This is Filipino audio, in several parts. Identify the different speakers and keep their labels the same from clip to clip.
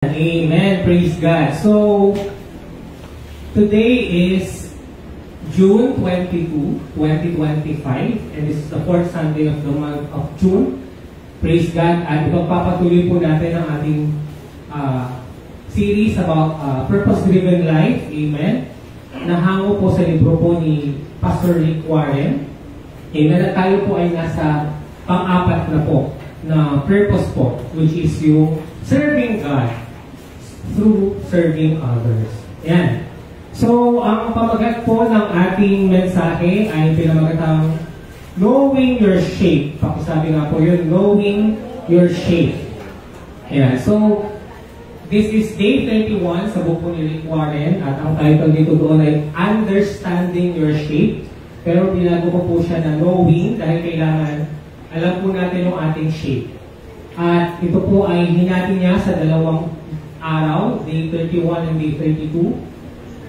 Speaker 1: Amen. Praise God. So, today is June 22, 2025, and this is the fourth Sunday of the month of June. Praise God. At ipagpapatuloy po natin ang ating series about purpose-driven life. Amen. Nahango po sa libro po ni Pastor Rick Warren. Amen. At tayo po ay nasa pang-apat na po na purpose po, which is yung serving God through serving others. Yan. So, ang pamagat po ng ating mensahe ay pinamagatang Knowing Your Shape. Pakisabi nga po yun, Knowing Your Shape. Yan. So, this is day 31 sa buko ni Rick Warren at ang title dito doon ay Understanding Your Shape. Pero binago ko po siya na Knowing dahil kailangan alam po natin yung ating shape. At ito po ay hinati niya sa dalawang araw, day 31 and day 32.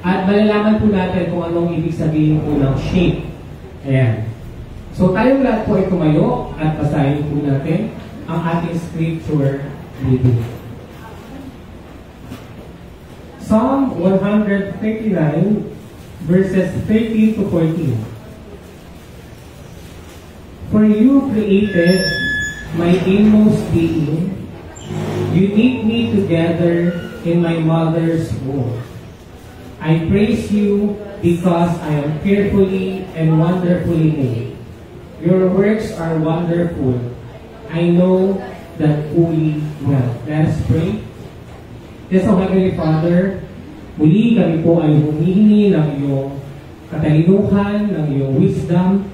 Speaker 1: At malalaman po natin kung anong ibig sabihin po ng shape. Ayan. So tayong lahat po ay tumayo at basahin po natin ang ating scripture reading. Psalm 139 verses 13 to 14. For you created my inmost being. You knit me together in my mother's womb. I praise you because I am fearfully and wonderfully made. Your works are wonderful. I know that fully well. Let us pray. Yes, O Heavenly Father, muli kami po ay humihingi ng iyong katalinuhan, ng iyong wisdom,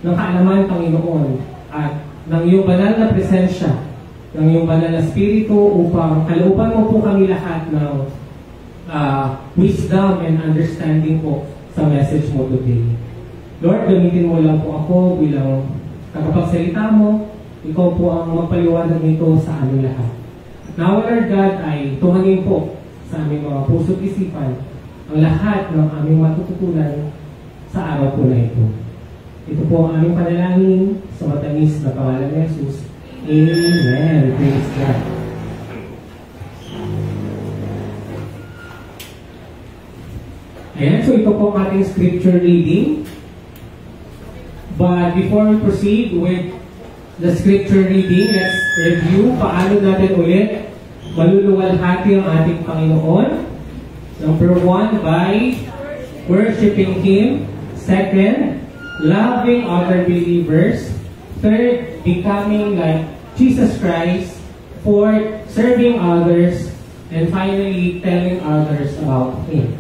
Speaker 1: ng kaalaman, Panginoon, at ng iyong banal na presensya, ng iyong banal na spirito upang kalooban mo po kami lahat ng wisdom and understanding po sa message mo today. Lord, gamitin mo lang po ako bilang tagapagsalita mo. Ikaw po ang magpaliwanag nito sa aming lahat. Now, Lord God, ay tuhangin po sa aming mga puso't isipan ang lahat ng aming matututunan sa araw po na ito. Ito po ang aming panalangin sa matamis na pangalan ni Jesus. Amen. Praise God. Ayan, so ito po ang ating scripture reading. But before we proceed with the scripture reading, let's review paano natin ulit maluluwalhati ang ating Panginoon. Number 1, by worshiping Him. Second, loving other believers. Third, becoming like Jesus Christ. Fourth, serving others. And finally, telling others about Him.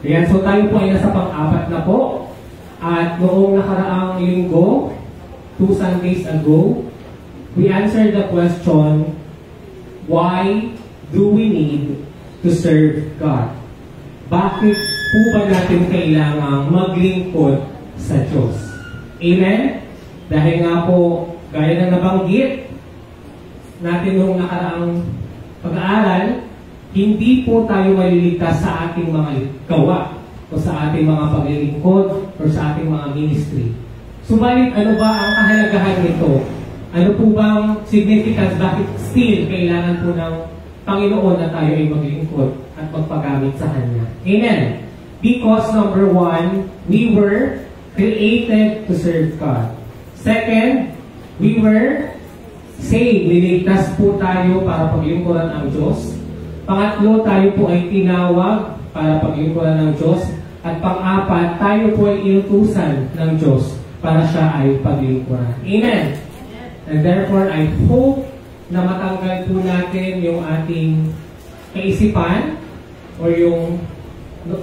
Speaker 1: Ayan, so tayo po ay nasa pang-apat na po. At noong nakaraang linggo, 2 Sundays ago, we answered the question, why do we need to serve God? Bakit po ba natin kailangang maglingkod sa Diyos? Amen? Dahil nga po, gaya na nabanggit natin noong nakaraang pag-aaral, hindi po tayo maliligtas sa ating mga gawa o sa ating mga paglilingkod o sa ating mga ministry. Subalit, ano ba ang kahalagahan nito? Ano po bang significance? Bakit still kailangan po ng Panginoon na tayo ay maglingkod at magpagamit sa Kanya? Amen? Because number 1, we were created to serve God. Second, we were saved. Niligtas po tayo para paglingkuran ang Diyos. Pangatlo, tayo po ay tinawag para paglingkuran ng Diyos. At pang-apat, tayo po ay inutusan ng Diyos para siya ay paglingkuran. Amen? And therefore, I hope na matanggal po natin yung ating kaisipan or yung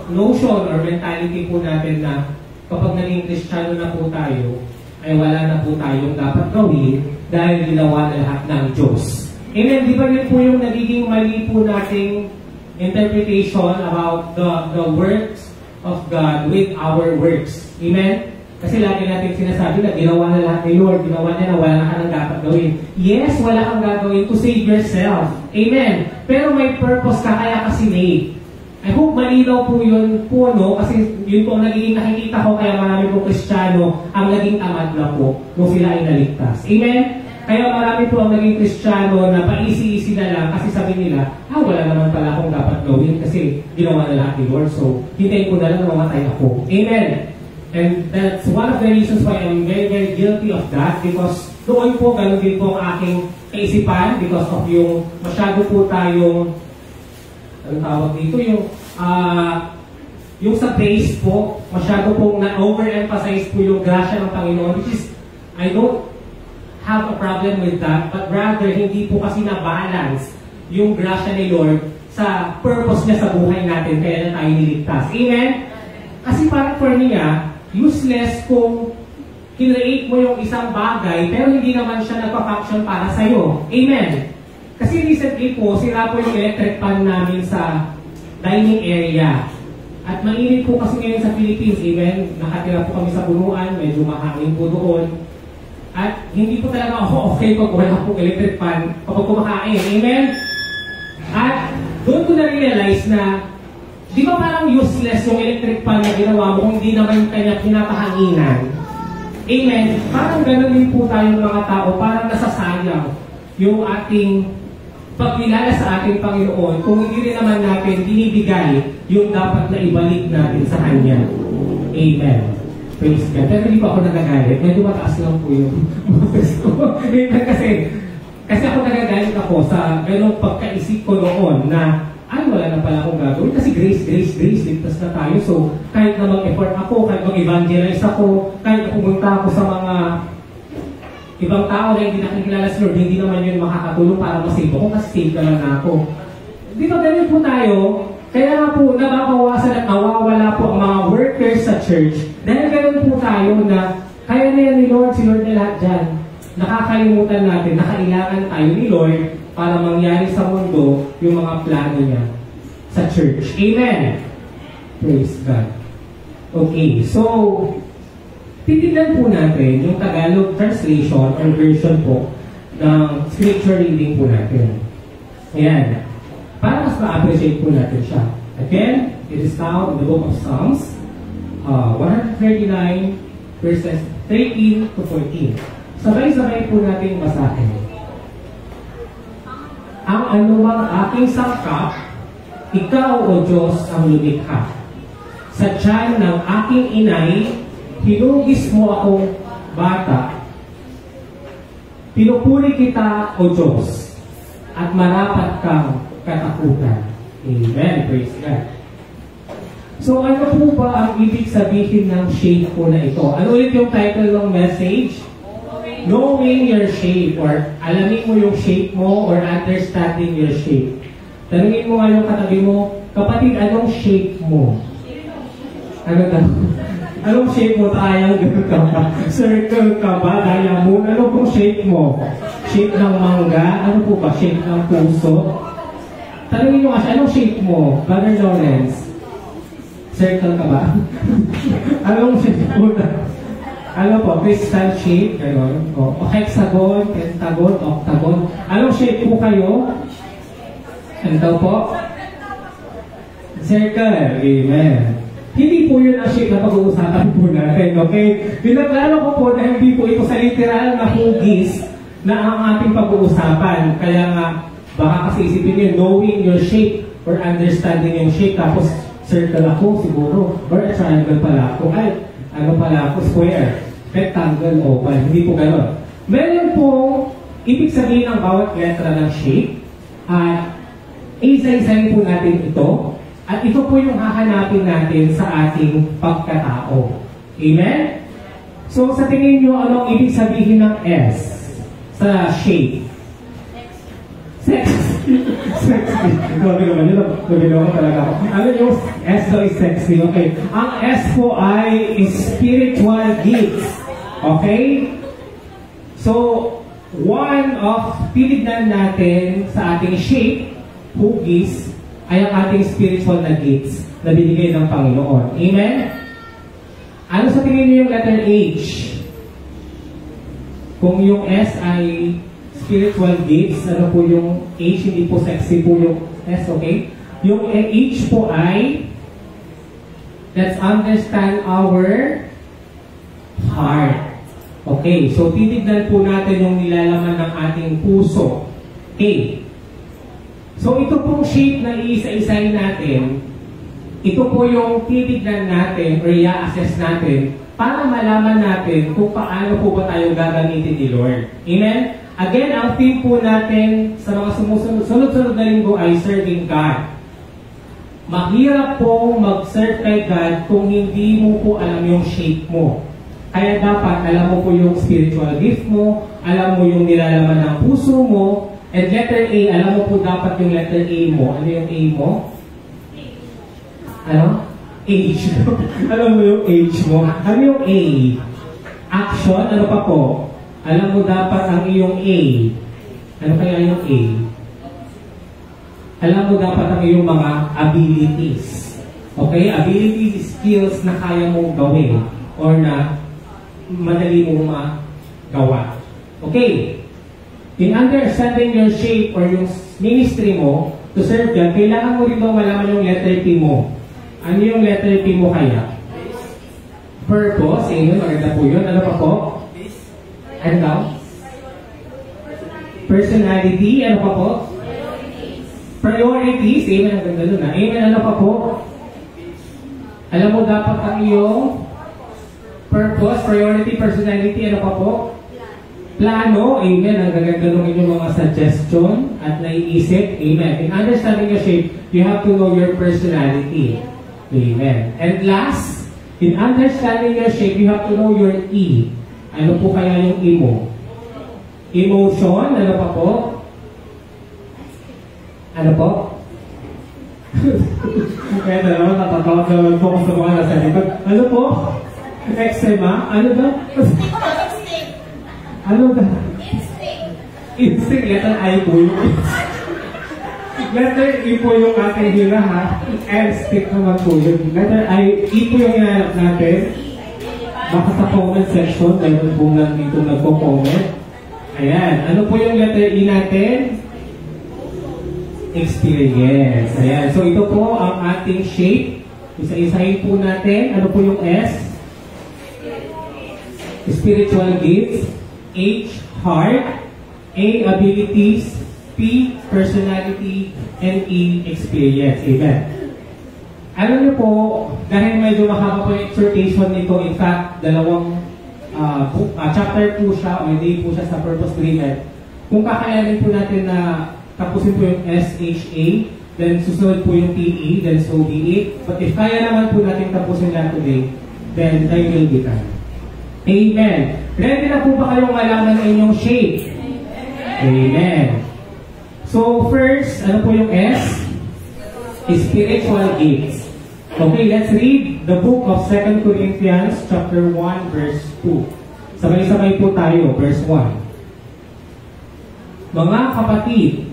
Speaker 1: notion or mentality po natin na kapag naging Kristiyano na po tayo, ay wala na po tayong dapat gawin dahil ginawa na lahat ng Diyos. Amen? Di ba yun po yung nagiging mali po nating interpretation about the works of God with our works? Amen? Kasi lagi natin sinasabi na ginawa na lahat ni Lord, ginawa niya na wala ka nang dapat gawin. Yes, wala kang gagawin to save yourself. Amen? Pero may purpose ka, kaya ka sinave. I hope malinaw po yun po, no? Kasi yun po ang nagiging nakikita ko, kaya marami po Kristiyano ang naging tamad na po nung sila ay naligtas. Amen? Kaya marami po ang naging Kristiyano na paisi-isi na lang kasi sabi nila, wala naman pala akong dapat gawin kasi ginawa na lahat ni Lord. So, hintayin ko na lang na mamatay ako. Amen. And that's one of the reasons why I'm very, very guilty of that because doon po, ganun din po ang aking kaisipan because of yung masyado po tayong, anong tawag dito, yung sa base po, masyado pong na-overemphasize po yung grasya ng Panginoon, which is, I don't have a problem with that, but rather hindi po kasi na-balance yung grasya ni Lord sa purpose niya sa buhay natin, kaya na tayo niligtas. Amen? Kasi parang for niya, useless kung kinreate mo yung isang bagay, pero hindi naman siya nagpa-function para sa'yo. Amen? Kasi recently po, sira po yung electric fan namin sa dining area. At mainit po kasi ngayon sa Philippines, amen? Nakatira po kami sa punuan, medyo mahangin po doon. At hindi po talaga ako okay pag wala pong electric fan kapag kumakain. Amen? At doon ko na-realize na di ba parang useless yung electric fan na ginawa mo kung hindi naman kanya pinapahanginan? Amen? Parang gano'n din po tayong mga tao, parang nasasayang yung ating pagkilala sa ating Panginoon kung hindi rin naman natin binibigay yung dapat na ibalik natin sa Kanya. Amen. Praise God. Pero hindi pa ako nagagalit. Medyo mataas lang po yung boses ko. kasi ako nagagalit ako sa ganong pagkaisip ko noon na wala na pala akong gagawin. Kasi grace, ligtas na tayo. So, kahit na mag-effort ako, kahit mag-evangelize ako, kahit na pumunta ako sa mga ibang tao na hindi nakikilala si Lord, hindi naman yun makakatulong para masave ako kasi save ka lang na ako. Di ba ganun po tayo? Kaya nga po, nababawasan at nawawala po ang mga workers sa church. Dahil ganun po tayo na kaya na yan ni Lord, si Lord na lahat dyan. Nakakalimutan natin na kailangan tayo ni Lord para mangyari sa mundo yung mga plano niya sa church. Amen! Praise God. Okay, so titignan po natin yung Tagalog translation or version po ng scripture reading po natin. Ayan. Para mas ma-appreciate po natin siya. Again, it is found in the book of Psalms, 139 verses 13 to 14. Sabay-sabay po natin basahin. Ang anumang aking sangkap, ikaw o Diyos ang lumikha. Sa tiyan ng aking inay, hinugis mo akong bata. Pinupuri kita, O Diyos, at marapat kang katakutan. Amen. Praise God. So, ano po ba ang ibig sabihin ng shape po na ito? Ano ulit yung title ng message? Knowing your shape, or alamin mo yung shape mo, or understanding your shape. Tanungin mo nga yung katabi mo, kapatid, anong shape mo? Ano daw? Anong shape mo? Triangle ka ba? Circle ka ba? Diamond? Ano pong shape mo? Shape ng mangga? Ano po ba? Shape ng puso? Tanungin mo kasi, anong shape mo? Brother Lawrence? Circle ka ba? Anong shape mo na? Ano po? Crystal shape? Ganon? O hexagon, pentagon, octagon? Anong shape po kayo? Ano daw po? Circle. Amen. Hindi po yun ang shape na pag-uusapan po natin, okay? Pinaplano ko po na hindi po ito sa literal na hugis na ang ating pag-uusapan. Kaya nga, baka kasi isipin nyo, knowing your shape or understanding yung shape, tapos circle ako siguro, or a triangle pala ako, ano pala ako, square, rectangle, oval, hindi po gano'n. Meron po, ibig sabihin ng bawat letra ng shape, at isa-isahin po natin ito, at ito po yung hahanapin natin sa ating pagkatao. Amen? So, sa tingin nyo, anong ibig sabihin ng S sa shape? Sexy. Sexy. Grabe naman yun. Nabilaw ko talaga ako. Ano yung S daw is sexy? Okay. Ang S po ay spiritual gifts. Okay? So, one of tinignan natin sa ating shape, hugis, ay ang ating spiritual na gifts na binigay ng Panginoon. Amen? Ano sa tingin niyo yung letter H? Kung yung S ay spiritual gifts, ano po yung H, hindi po sexy po yung S, okay? Yung H po ay, let's understand our heart. Okay, so titignan po natin yung nilalaman ng ating puso. Okay. So ito pong shape na iisa-isahin natin, ito po yung titignan natin or i-assess natin para malaman natin kung paano po ba tayo gagamitin ni Lord. Amen? Again, ang theme po natin sa mga sunod-sunod na linggo ay serving God. Mahirap po mag-serve kay God kung hindi mo po alam yung shape mo. Kaya dapat alam mo po yung spiritual gift mo, alam mo yung nilalaman ng puso mo, and letter A, alam mo po dapat yung letter A mo. Ano yung A mo? Ano? Age. Alam mo yung age mo. Ano yung A? Action. Ano pa po? Alam mo dapat ang iyong A. Ano kaya yung A? Alam mo dapat ang iyong mga abilities. Okay? Abilities, skills na kaya mong gawin or na madali mong magawa. Okay. In understanding your shape or yung ministry mo to serve God, kailangan mo rin daw malaman yung letter P mo. Ano yung letter P mo kaya? Purpose. Yun, maganda po yun. Ano pa po? Ano daw? Personality. Ano pa po? Priorities. Amen. Ang ganda nun. Amen. Ano pa po? Alam mo dapat ang iyong purpose, priority, personality. Ano pa po? Plano. Amen. Ang gaganda nung inyong mga suggestion at naiisip. Amen. In understanding your shape, you have to know your personality. Amen. And last, in understanding your shape, you have to know your E. Ano po kaya yung E mo? Emotion. Ano pa po? Ano po? Kaya naman, natatawag naman po kung sa mga nasa likod. Ano po? Eczema? Ano ba? Ano ba? Instinct. Letter I po yung letter E po yung ating hira ha. Instinct naman po yun. Letter I, E po yung hinanap natin. Baka sa comment section, meron po lang dito nagpo-comment. Ayan. Ano po yung letter E natin? Experience. Ayan. So ito po ang ating shape. Isa-isahin po natin. Ano po yung S? Spiritual gifts. H, heart. A, abilities. P, personality. And E, experience. Amen. Alam niyo po, dahil medyo mahaba po yung exhortation nito, in fact, dalawang chapter po siya, o hindi po siya sa purpose driven. Kung kakayanin po natin na tapusin po yung SHA, then susunod po yung PE, then so be it. But if kaya naman po natin tapusin lang today, then time will be time. Amen. Ready na po ba kayong malaman ng inyong shape? Amen. So first, ano po yung S? Spiritual gifts. Okay, let's read the book of 2 Corinthians chapter 1 verse 2. Sabay-sabay po tayo, verse 1. Mga kapatid,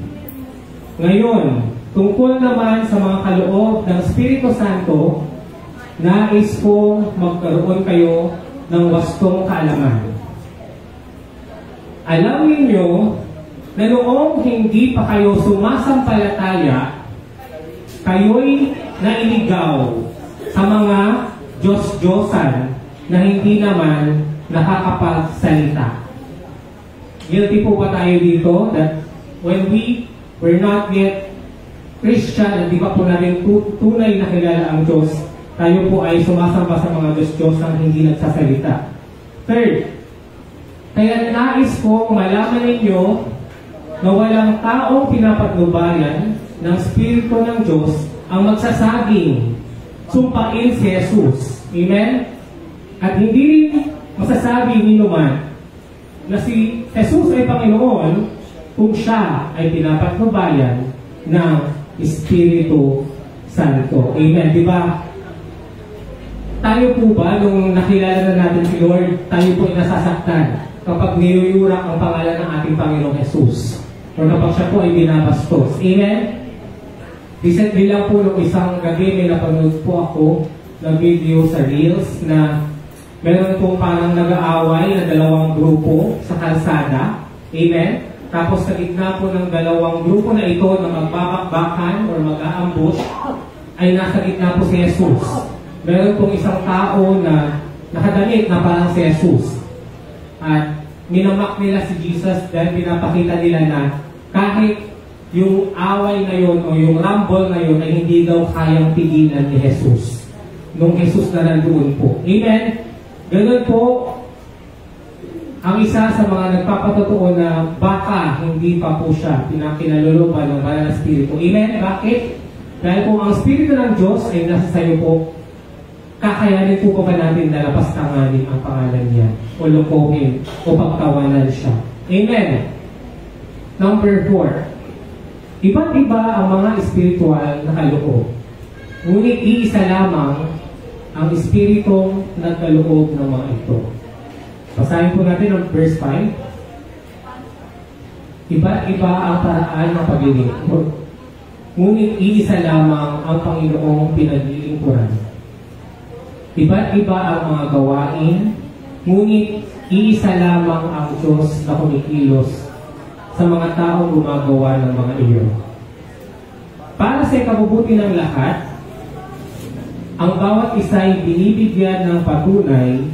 Speaker 1: ngayon, tungkol naman sa mga kaloob ng Espiritu Santo, nais kong magkaroon kayo ng wastong kaalaman. Alam ninyo na noong hindi pa kayo sumasampalataya, kayo'y nailigaw sa mga Diyos-Diyosan na hindi naman nakakapagsalita. Guilty po ba tayo dito that when we were not yet Christian at di ba po natin tunay na kilala ang Diyos, tayo po ay sumasamba sa mga Diyos-Diyosan hindi nagsasalita. Third, kaya nais ko malaman ninyo na walang taong pinapatnubayan ng Espiritu ng Diyos ang magsasabing sumpain si Jesus. Amen? At hindi rin masasabi ni naman na si Jesus ay Panginoon kung siya ay pinapatnubayan ng Espiritu Santo. Amen? Diba? Tayo po ba, nung nakilala na natin si Lord, tayo po ay nasasaktan kapag niyuyurak ang pangalan ng ating Panginoong Jesus o kapag siya po ay binabastos. Amen? Recently lang po nung isang gabi may napanood po ako ng video sa Reels na meron pong parang nag-aaway na dalawang grupo sa kalsada. Amen? Tapos sa gitna po ng dalawang grupo na ito na magbabakbakan or mag-aambush ay nasa gitna po si Jesus. Meron pong isang tao na nakadamit na parang si Jesus. At minamak nila si Jesus dahil pinapakita nila na kahit yung away na yun o yung rumble na yun ay hindi daw kayang pigilan ni Jesus. Nung Jesus na nandoon po. Amen? Ganun po ang isa sa mga nagpapatotoo na baka hindi pa po siya pinalulupan ng banal na Espiritu. Amen? Bakit? Dahil kung ang Espiritu ng Diyos ay nasa sayo po, kakayanin po ba natin na lapastanganin ang pangalan niya o lukuhin o pagtawanan siya. Amen? Number 4. Iba't iba ang mga spiritual na kaloob. Ngunit iisa lamang ang espiritong nagkaloob ng mga ito. Basahin po natin ang verse 5. Iba't iba ang paraan ng paglilingkod. Ngunit iisa lamang ang Panginoong pinaglilingkuran. Iba't iba ang mga gawain, ngunit iisa lamang ang Diyos na kumikilos sa mga taong gumagawa ng mga iyon. Para sa ikabubuti ng lahat, ang bawat isa ay binibigyan ng patunay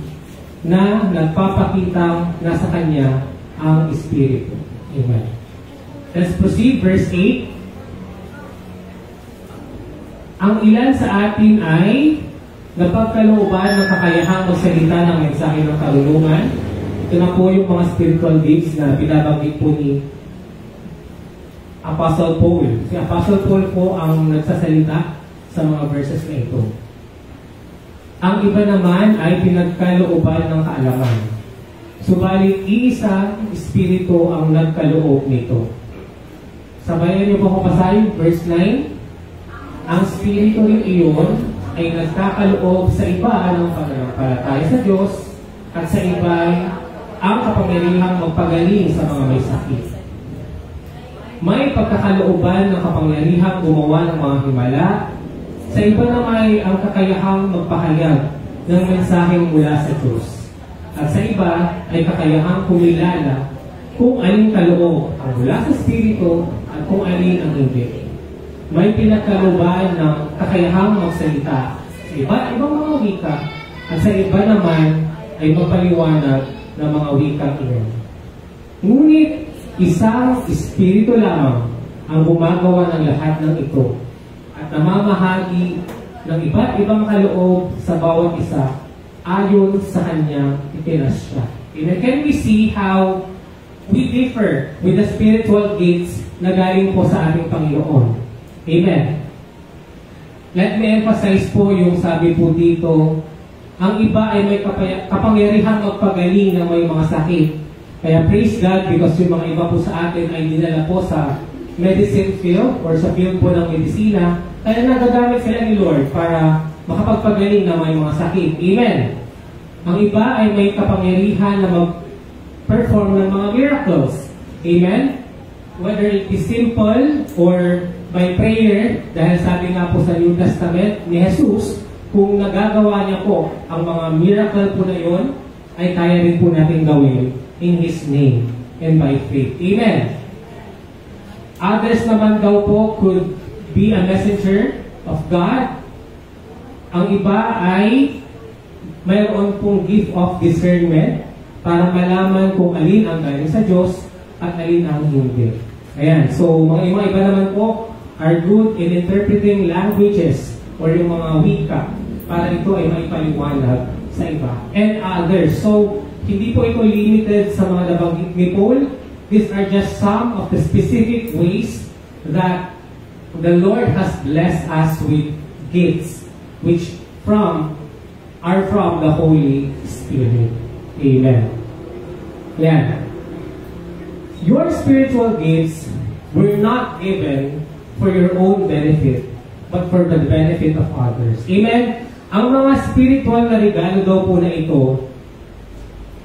Speaker 1: na nagpapakitang nasa Kanya ang Espiritu. Amen. Let's proceed, verse 8. Ang ilan sa atin ay napagkalooban ng kakayahang magsalita ng mensahe ng karunungan. Ito na po yung mga spiritual gifts na binabanggit po ni Apostle Paul. Si Apostle Paul po ang nagsasalita sa mga verses na ito. Ang iba naman ay pinagkalooban ng kaalaman. Subalit iisa Espiritu ang nagkaloob nito. Sabayan niyo po ako basahin, verse 9. Ang Espiritu rin iyon ay nagkakaloob sa iba ng pananampalataya sa Diyos at sa iba ang kapangyarihang magpagaling sa mga may sakit. May pagkakalooban ng kapangyarihang gumawa ng mga himala. Sa iba naman ay ang kakayahang magpahayag ng mensaheng mula sa Diyos. At sa iba ay kakayahang kumilala kung alin kaloob ang mula sa Espiritu at kung alin ang hindi. May pinagkalooban ng kakayahang magsalita sa iba't ibang mga wika at sa iba naman ay magpaliwanag ng mga wikang iyon. Ngunit isang Espiritu lamang ang gumagawa ng lahat ng ito at namamahagi ng iba't ibang kaloob sa bawat isa ayon sa kanyang itinasya. And can we see how we differ with the spiritual gifts na galing po sa ating Panginoon? Amen. Let me emphasize po yung sabi po dito, ang iba ay may kapangyarihang magpagaling ng may mga sakit. Kaya praise God because yung mga iba po sa atin ay dinala po sa medicine field or sa field po ng medisina. Kaya nagagamit sila ni Lord para makapagpagaling ng may mga sakit. Amen. Ang iba ay may kapangyarihan na mag-perform ng mga miracles. Amen. Whether it is simple or by prayer, dahil sabi nga po sa New Testament ni Jesus, kung nagagawa niya po ang mga miracle po na yun, ay kaya rin po natin gawin in His name and by faith. Amen. Others naman daw po could be a messenger of God. Ang iba ay mayroon pong gift of discernment para malaman kung alin ang galing sa Diyos at alin ang hindi. Ayan. So, mga iba naman po are good in interpreting languages or yung mga wika para ito ay maipaliwanag sa iba. And others. So, hindi po ito limited sa mga nabanggit ni Paul. These are just some of the specific ways that the Lord has blessed us with gifts which are from the Holy Spirit. Amen. Yan. Your spiritual gifts were not given for your own benefit, but for the benefit of others. Amen? Ang mga spiritual na regalo daw po na ito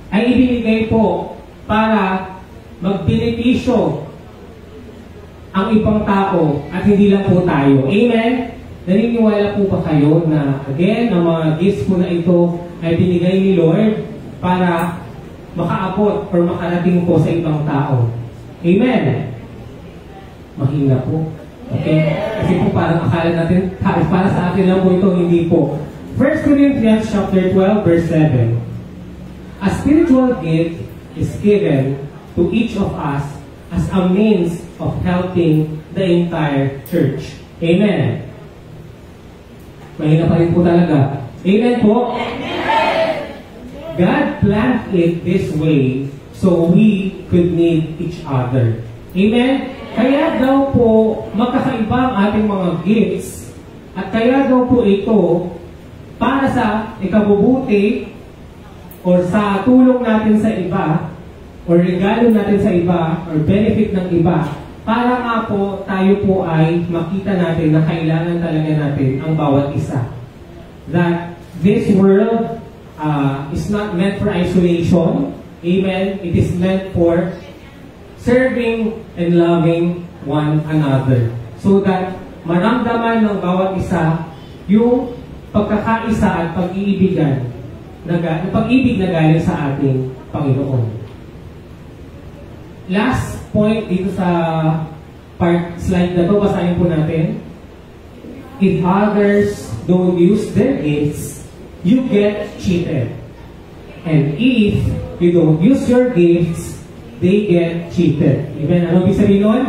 Speaker 1: ay ibinigay po para magbenepisyo ang ibang tao at hindi lang po tayo. Amen? Naniniwala po ba kayo na, again, ang mga gifts po na ito ay binigay ni Lord para makaabot or makarating po sa ibang tao? Amen? Mahina po. Okay? Kasi po parang akala natin, para sa atin lang po ito, hindi po. 1 Corinthians chapter 12, verse 7. A spiritual gift is given to each of us as a means of helping the entire church. Amen. Mahina pa rin po talaga. Amen po? Amen! God planned it this way so we could need each other. Amen? Kaya daw po magkakaiba ang ating mga gifts at kaya daw po ito para sa ikabubuti or sa tulong natin sa iba or regalo natin sa iba or benefit ng iba para nga po tayo po ay makita natin na kailangan talaga natin ang bawat isa. That this world is not meant for isolation. Amen. It is meant for serving and loving one another. So that maramdaman ng bawat isa yung pagkakaisa at pag-iibigan pag-ibig na galing sa ating Panginoon. Last point dito sa slide na to, basahin po natin. If others don't use their gifts, you get cheated. And if you don't use your gifts, they get cheated. Amen? Ano ibig sabihin nun?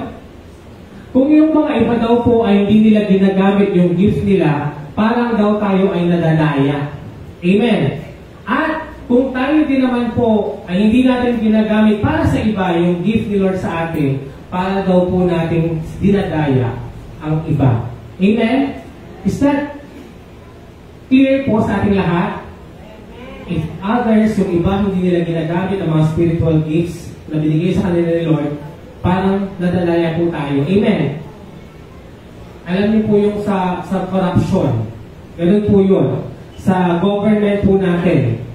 Speaker 1: Kung yung mga iba daw po ay hindi nila ginagamit yung gifts nila, parang daw tayo ay nadadaya. Amen? At kung tayo din naman po ay hindi natin ginagamit para sa iba yung gift ni Lord sa atin, para daw po natin dinadaya ang iba. Amen? Is that clear po sa ating lahat? If others, yung iba hindi nila ginagamit ang mga spiritual gifts na binigay sa kanila ni Lord, parang nadalaya po tayo. Amen? Alam niyo po yung sa corruption. Ganun po yun. Sa government po natin.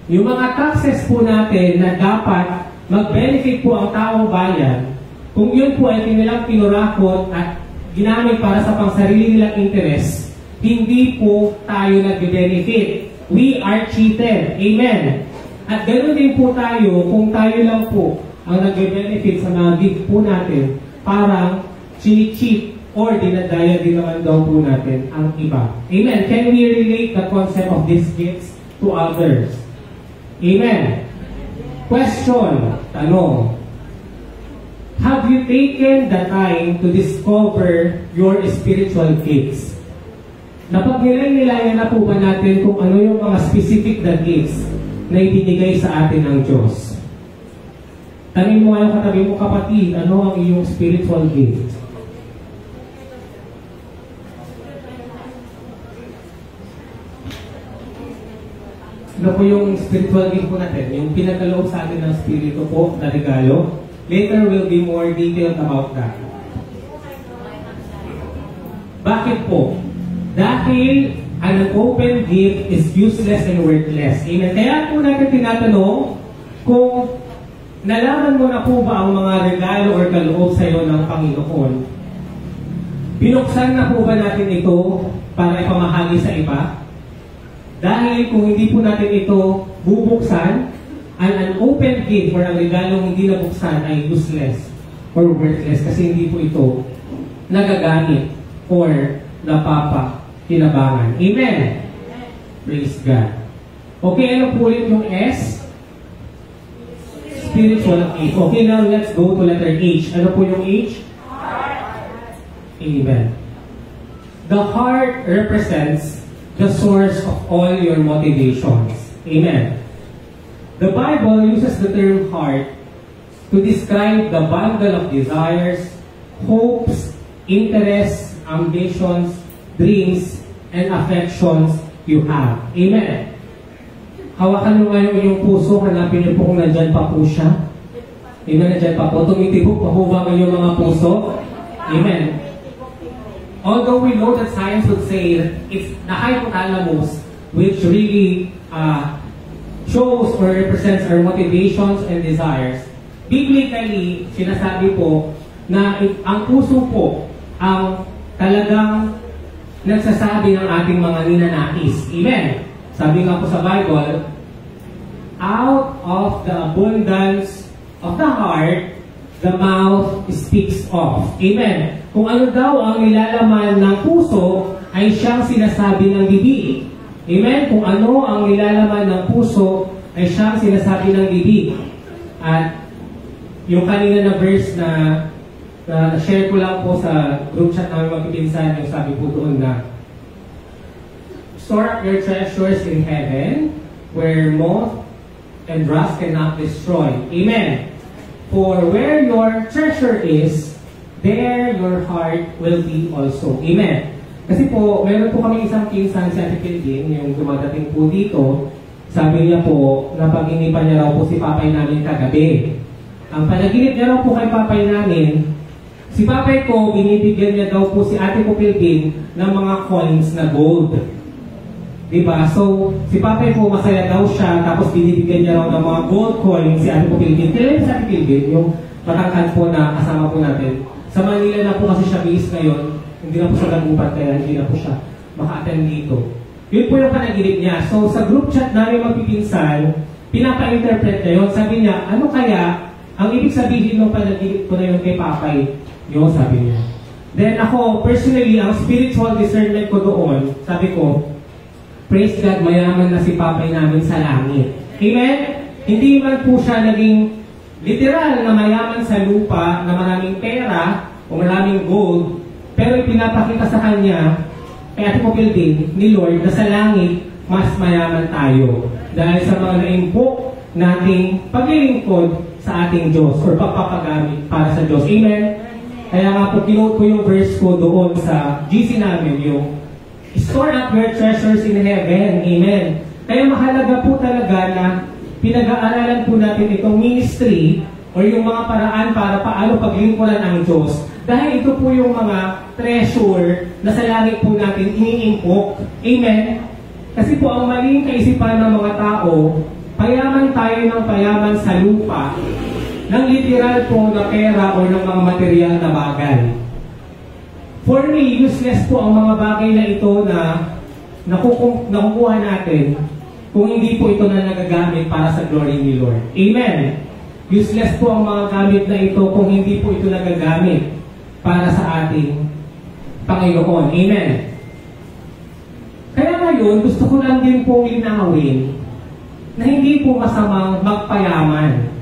Speaker 1: Yung mga taxes po natin na dapat mag-benefit po ang taong bayan, kung yun po ay kanilang pinurakot at ginamit para sa pangsarili nilang interest, hindi po tayo nag-benefit. We are cheated. Amen. At ganoon din po tayo kung tayo lang po ang nag-benefit sa mga gift po natin, parang cheat or dinadaya din naman daw po natin ang iba. Amen. Can we relate the concept of these gifts to others? Amen. Question, tanong. Have you taken the time to discover your spiritual gifts? Napag-nilay-nilayan na po ba natin kung ano yung mga specific na gifts na ibinigay sa atin ng Diyos? Tanungin mo ngayon katabi mo, kapatid, ano ang iyong spiritual gift? Ano po yung spiritual gift po natin? Yung pinagkaloob sa atin ng spirito po na regalo. Later will be more detailed about that. Bakit po? Dahil an open gift is useless and worthless. Amen. Kaya po natin tinatanong kung nalaman mo na po ba ang mga regalo or kaloob sa iyo ng Panginoon? Binuksan na po ba natin ito para ipamahagi sa iba? Dahil kung hindi po natin ito bubuksan, an open gift or ang regalong hindi nabuksan ay useless or worthless kasi hindi po ito nagagamit or napapakinabangan. Amen? Praise God. Okay, ano po ulit yung S? Spiritual gift. Okay, now let's go to letter H. Ano po yung H? Amen. The heart represents the source of all your motivations. Amen. The Bible uses the term heart to describe the bundle of desires, hopes, interests, ambitions, dreams, and affections you have. Amen. Hawakan mo ngayon yung puso, hanapin niyo po kung nandyan pa po siya. Amen, nandyan pa po. Tumitibok pa po ba ngayong mga puso? Amen. Although we know that science would say that it's the hypothalamus which really shows or represents our motivations and desires, biblically, sinasabi po na ang puso po ang talagang nagsasabi ng ating mga ninanais. Amen. Sabi nga po sa Bible, out of the abundance of the heart, the mouth speaks of. Amen. Kung ano daw ang nilalaman ng puso, ay siyang sinasabi ng bibig. Amen. Kung ano ang nilalaman ng puso, ay siyang sinasabi ng bibig. At yung kanina na verse na share ko lang po sa group chat namin magpipinsan, yung sabi po doon na store up your treasures in heaven where moth and rust cannot destroy. Amen. For where your treasure is, there your heart will be also. Amen. Kasi po, meron po kami isang pinsan si Ate Philippine, yung dumadating po dito, sabi niya po, napag-inipan niya raw po si papay namin kagabi. Ang panaginip niya raw po kay papay namin, si papay ko, binibigyan niya daw po si Ate Philippine ng mga coins na gold. Diba? So, si papay po masaya daw siya, tapos binibigyan niya raw ng mga gold coins si Ate Philippine. Kailan si Ate Philippine, yung matangkad po na kasama po natin. Sa Manila na po kasi siya base ngayon, hindi na po siya nagupat kaya hindi na po siya maka-attend dito. Yun po yung panaginip niya. So, sa group chat namin magpipinsan, pinapa-interpret niya yun. Sabi niya, ano kaya ang ibig sabihin ng panaginip ko na yun kay papay? Yun, sabi niya. Then ako, personally, ang spiritual discernment ko doon, sabi ko, praise God, mayaman na si papay namin sa langit. Amen? Hindi man po siya naging literal na mayaman sa lupa, na maraming pera o maraming gold, pero ipinapakita sa kanya, kay Ate Philippine, ni Lord, na sa langit, mas mayaman tayo. Dahil sa mga naimpok nating paglilingkod sa ating Diyos or pagpapagamit para sa Diyos. Amen? Kaya nga po, kinote ko yung verse ko doon sa GC namin, yung store up your treasures in heaven. Amen. Kaya mahalaga po talaga na pinag-aaralan po natin itong ministry or yung mga paraan para paano paglingkuran ang Diyos. Dahil ito po yung mga treasure na sa langit po natin iniimpok. Amen? Kasi po ang maling kaisipan ng mga tao, payaman tayo ng payaman sa lupa, ng literal po na pera o ng mga material na bagay. For me, useless po ang mga bagay na ito na nakukuha natin kung hindi po ito na nagagamit para sa glory ni Lord. Amen? Useless po ang mga gamit na ito kung hindi po ito nagagamit para sa ating Panginoon. Amen? Kaya ngayon, gusto ko lang din pong linawin na hindi po masamang magpayaman.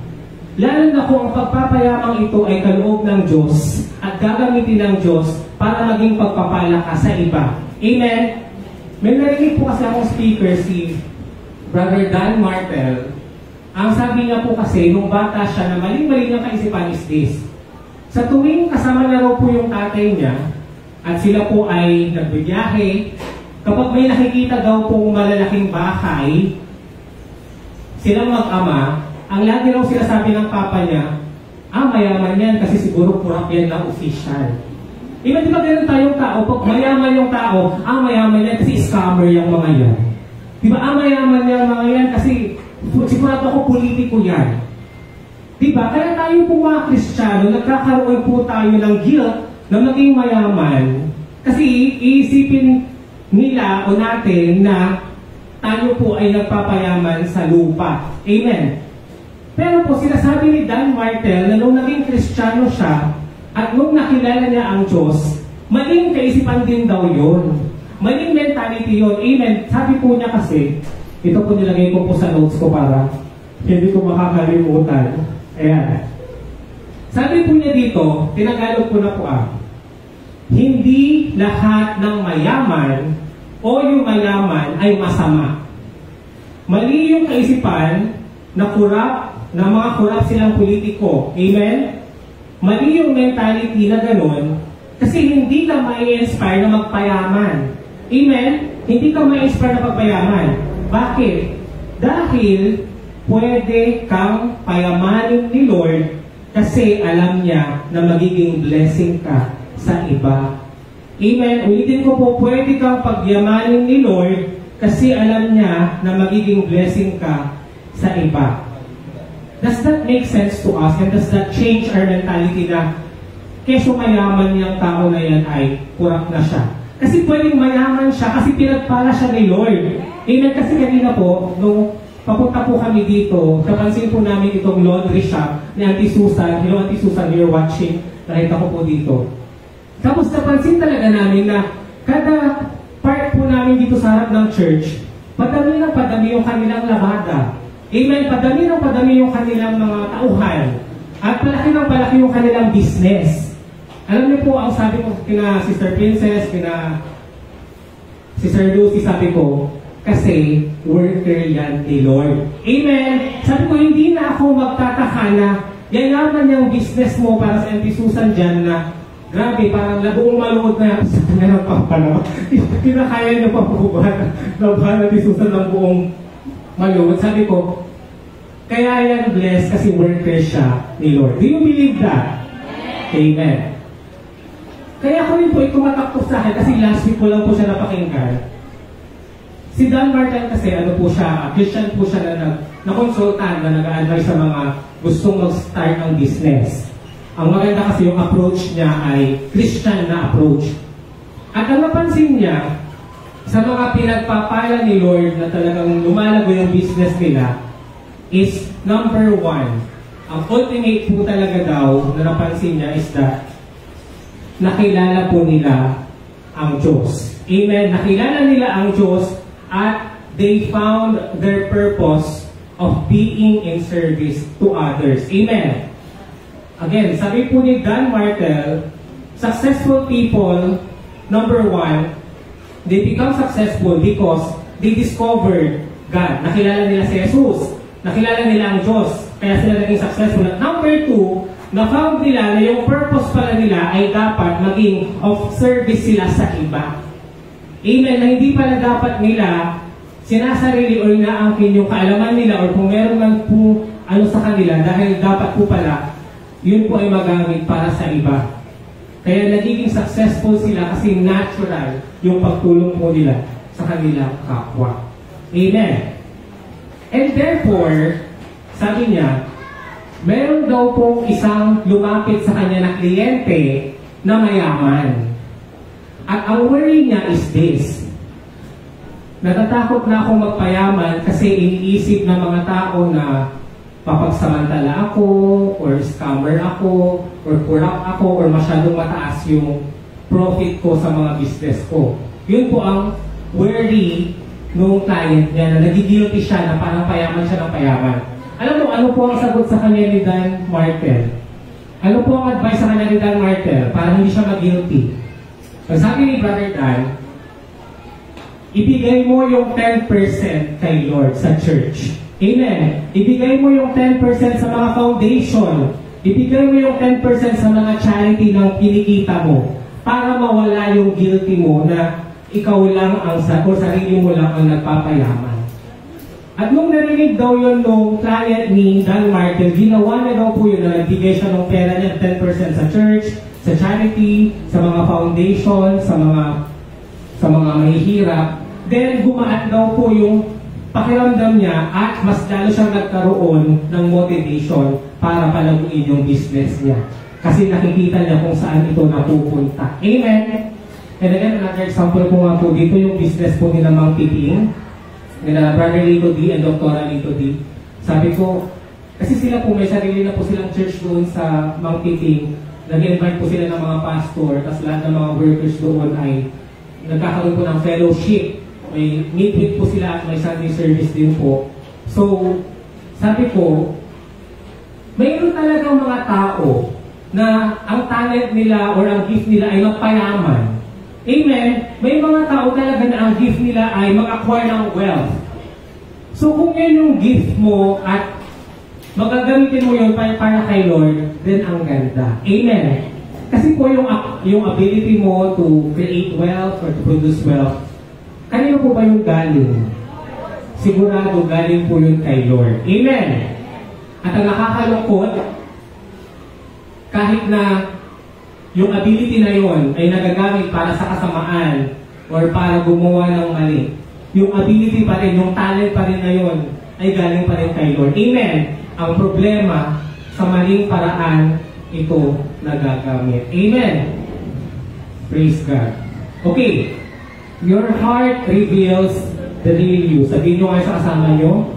Speaker 1: Lalo na kung ang pagpapayamang ito ay kaloob ng Diyos at gagamitin ng Diyos para maging pagpapala ka sa iba. Amen? May narinig po kasi akong speaker, si Brother Dan Martel. Ang sabi niya po kasi, nung bata siya na maling-maling ang kaisipan is this. Sa tuwing kasama na raw po yung tatay niya at sila po ay nagbibiyahe, kapag may nakikita daw pong malalaking bahay, silang mag-ama, ang lagi raw sinasabi ng papa niya, mayaman yan kasi siguro kurap yan ng official. Di ba ganun tayong tao, pag mayaman yung tao, mayaman yan kasi scammer yung mga yan. Di ba, mayaman yung mga yan kasi sigurado ako politiko yan. Diba? Kaya tayo po mga Kristiyano, nagkakaroon po tayo ng guilt na maging mayaman. Kasi iisipin nila o natin na tayo po ay nagpapayaman sa lupa. Amen? Pero po sinasabi ni Dan Martel na nung naging Kristiyano siya at nung nakilala niya ang Diyos, maling kaisipan din daw yun. Maling mentality yun. Amen? Sabi po niya kasi, ito po nilagay ko po sa notes ko para hindi ko makakalimutan. Ayan. Sabi po niya dito, tinagalog ko na po hindi lahat ng mayaman o yung mayaman ay masama. Mali yung kaisipan na kurap, na mga kurap silang politiko. Amen? Mali yung mentality na ganun kasi hindi ka mai-inspire na magpayaman. Amen? Hindi ka mai-inspire na magpayaman. Bakit? Dahil pwede kang payamanin ni Lord kasi alam niya na magiging blessing ka sa iba. Amen? Ulitin ko po, pwede kang pagyamanin ni Lord kasi alam niya na magiging blessing ka sa iba. Does that make sense to us? And does that change our mentality na keso mayaman niyang tao na yan ay kurap na siya? Kasi pwedeng mayaman siya kasi pinagpala siya ni Lord. Amen? Kasi kanina po, nung papunta po kami dito, napansin po namin itong laundry shop ni Auntie Susan. Hello Auntie Susan, you're watching. Nakita ko po dito. Tapos napansin talaga namin na kada part po namin dito sa harap ng church, padami yung kanilang labada. Amen. Padami ng padami yung kanilang mga tauhan. At palaki ng palaki yung kanilang business. Alam niyo po, ang sabi ko kina Sister Princess, kina Sister Lucy, sabi ko, kasi worker yan ni Lord. Amen. Sabi ko, hindi na ako magtataka na yayaman yung business mo para sa MP Susan dyan na grabe, parang buong maluhod na sa kanya ng papalaw. Kinakaya niyo pa po ba na ni Susan ng buong maluhod? Sabi ko, kaya yan blessed kasi worker siya ni Lord. Do you believe that? Amen. Kaya ko rin po tumatakbo sa akin kasi last week ko lang po siya napakinggan. Si Dan Martin kasi ano po siya, Christian po siya na consultant na nag-advise sa mga gustong mag-start ng business. Ang maganda kasi yung approach niya ay Christian na approach. At ang napansin niya, sa mga pinagpapala ni Lord na talagang lumalago yung business nila is number 1. Ang ultimate po talaga daw na napansin niya is that nakilala po nila ang Diyos. Amen. Nakilala nila ang Diyos at they found their purpose of being in service to others. Amen. Again, sabi po ni Dan Martel, successful people, number 1, they become successful because they discovered God. Nakilala nila si Jesus. Nakilala nila ang Diyos. Kaya sila naging successful. At number 2, na-found nila na yung purpose pala nila ay dapat maging of service sila sa iba. Amen. Na hindi pala dapat nila sinasarili o inaangkin yung kaalaman nila or kung meron man po ano sa kanila dahil dapat po pala yun po ay magamit para sa iba. Kaya nagiging successful sila kasi natural yung pagtulong po nila sa kanilang kapwa. Amen. And therefore, sabi niya, meron daw pong isang lumapit sa kanya na kliyente na mayaman. At ang worry niya is this. Natatakot na akong magpayaman kasi iniisip ng mga tao na papagsamantala ako, or scammer ako, or corrupt ako, or masyadong mataas yung profit ko sa mga business ko. Yun po ang worry nung client niya na nagigilty siya na parang payaman siya ng payaman. Alam mo, ano po ang sagot sa kanya ni Dan Martel? Ano po ang advice sa kanya ni Dan Martel para hindi siya mag-guilty? So, sabi ni Brother Dan, ibigay mo yung 10% kay Lord sa church. Amen. Ibigay mo yung 10% sa mga foundation. Ibigay mo yung 10% sa mga charity ng kinikita mo para mawala yung guilty mo na ikaw lang ang o sarili mo lang ang nagpapayaman. At nung narinig daw yun nung client ni Dan Martin, ginawa na daw po yun na nagbigay siya ng pera niya 10% sa church, sa charity, sa mga foundation, sa mga mahihirap. Then gumaan daw po yung pakiramdam niya at mas lalo siyang nagkaroon ng motivation para palaguin yung business niya. Kasi nakikita niya kung saan ito napupunta. Amen? And again, another example po nga po dito yung business po nila Mang Piping, nila Brother Lito D and Dr. Lito D. Sabi ko, kasi sila po may sarili na po silang church doon sa Mang Piping. Nag-invite po sila ng mga pastor, tapos lahat ng mga workers doon ay nagkakaroon po ng fellowship. May meet po sila at may Sunday service din po. So, sabi ko, mayroon talagang mga tao na ang talent nila or ang gift nila ay magpayaman. Amen? May mga tao talaga na ang gift nila ay mag-acquire ng wealth. So, kung yan yung gift mo at magagamitin mo yun para kay Lord, then ang ganda. Amen? Kasi po yung ability mo to create wealth or to produce wealth, kanino po ba yung galing? Sigurado galing po yun kay Lord. Amen? At ang nakakalungkot, kahit na yung ability na yun ay nagagamit para sa kasamaan or para gumawa ng mali, yung ability pa rin, yung talent pa rin na yun ay galing pa rin kay Lord. Amen? Ang problema, sa maling paraan, ito nagagamit. Amen? Praise God. Okay. Your heart reveals the real you. Sabihin nyo kayo sa kasama nyo.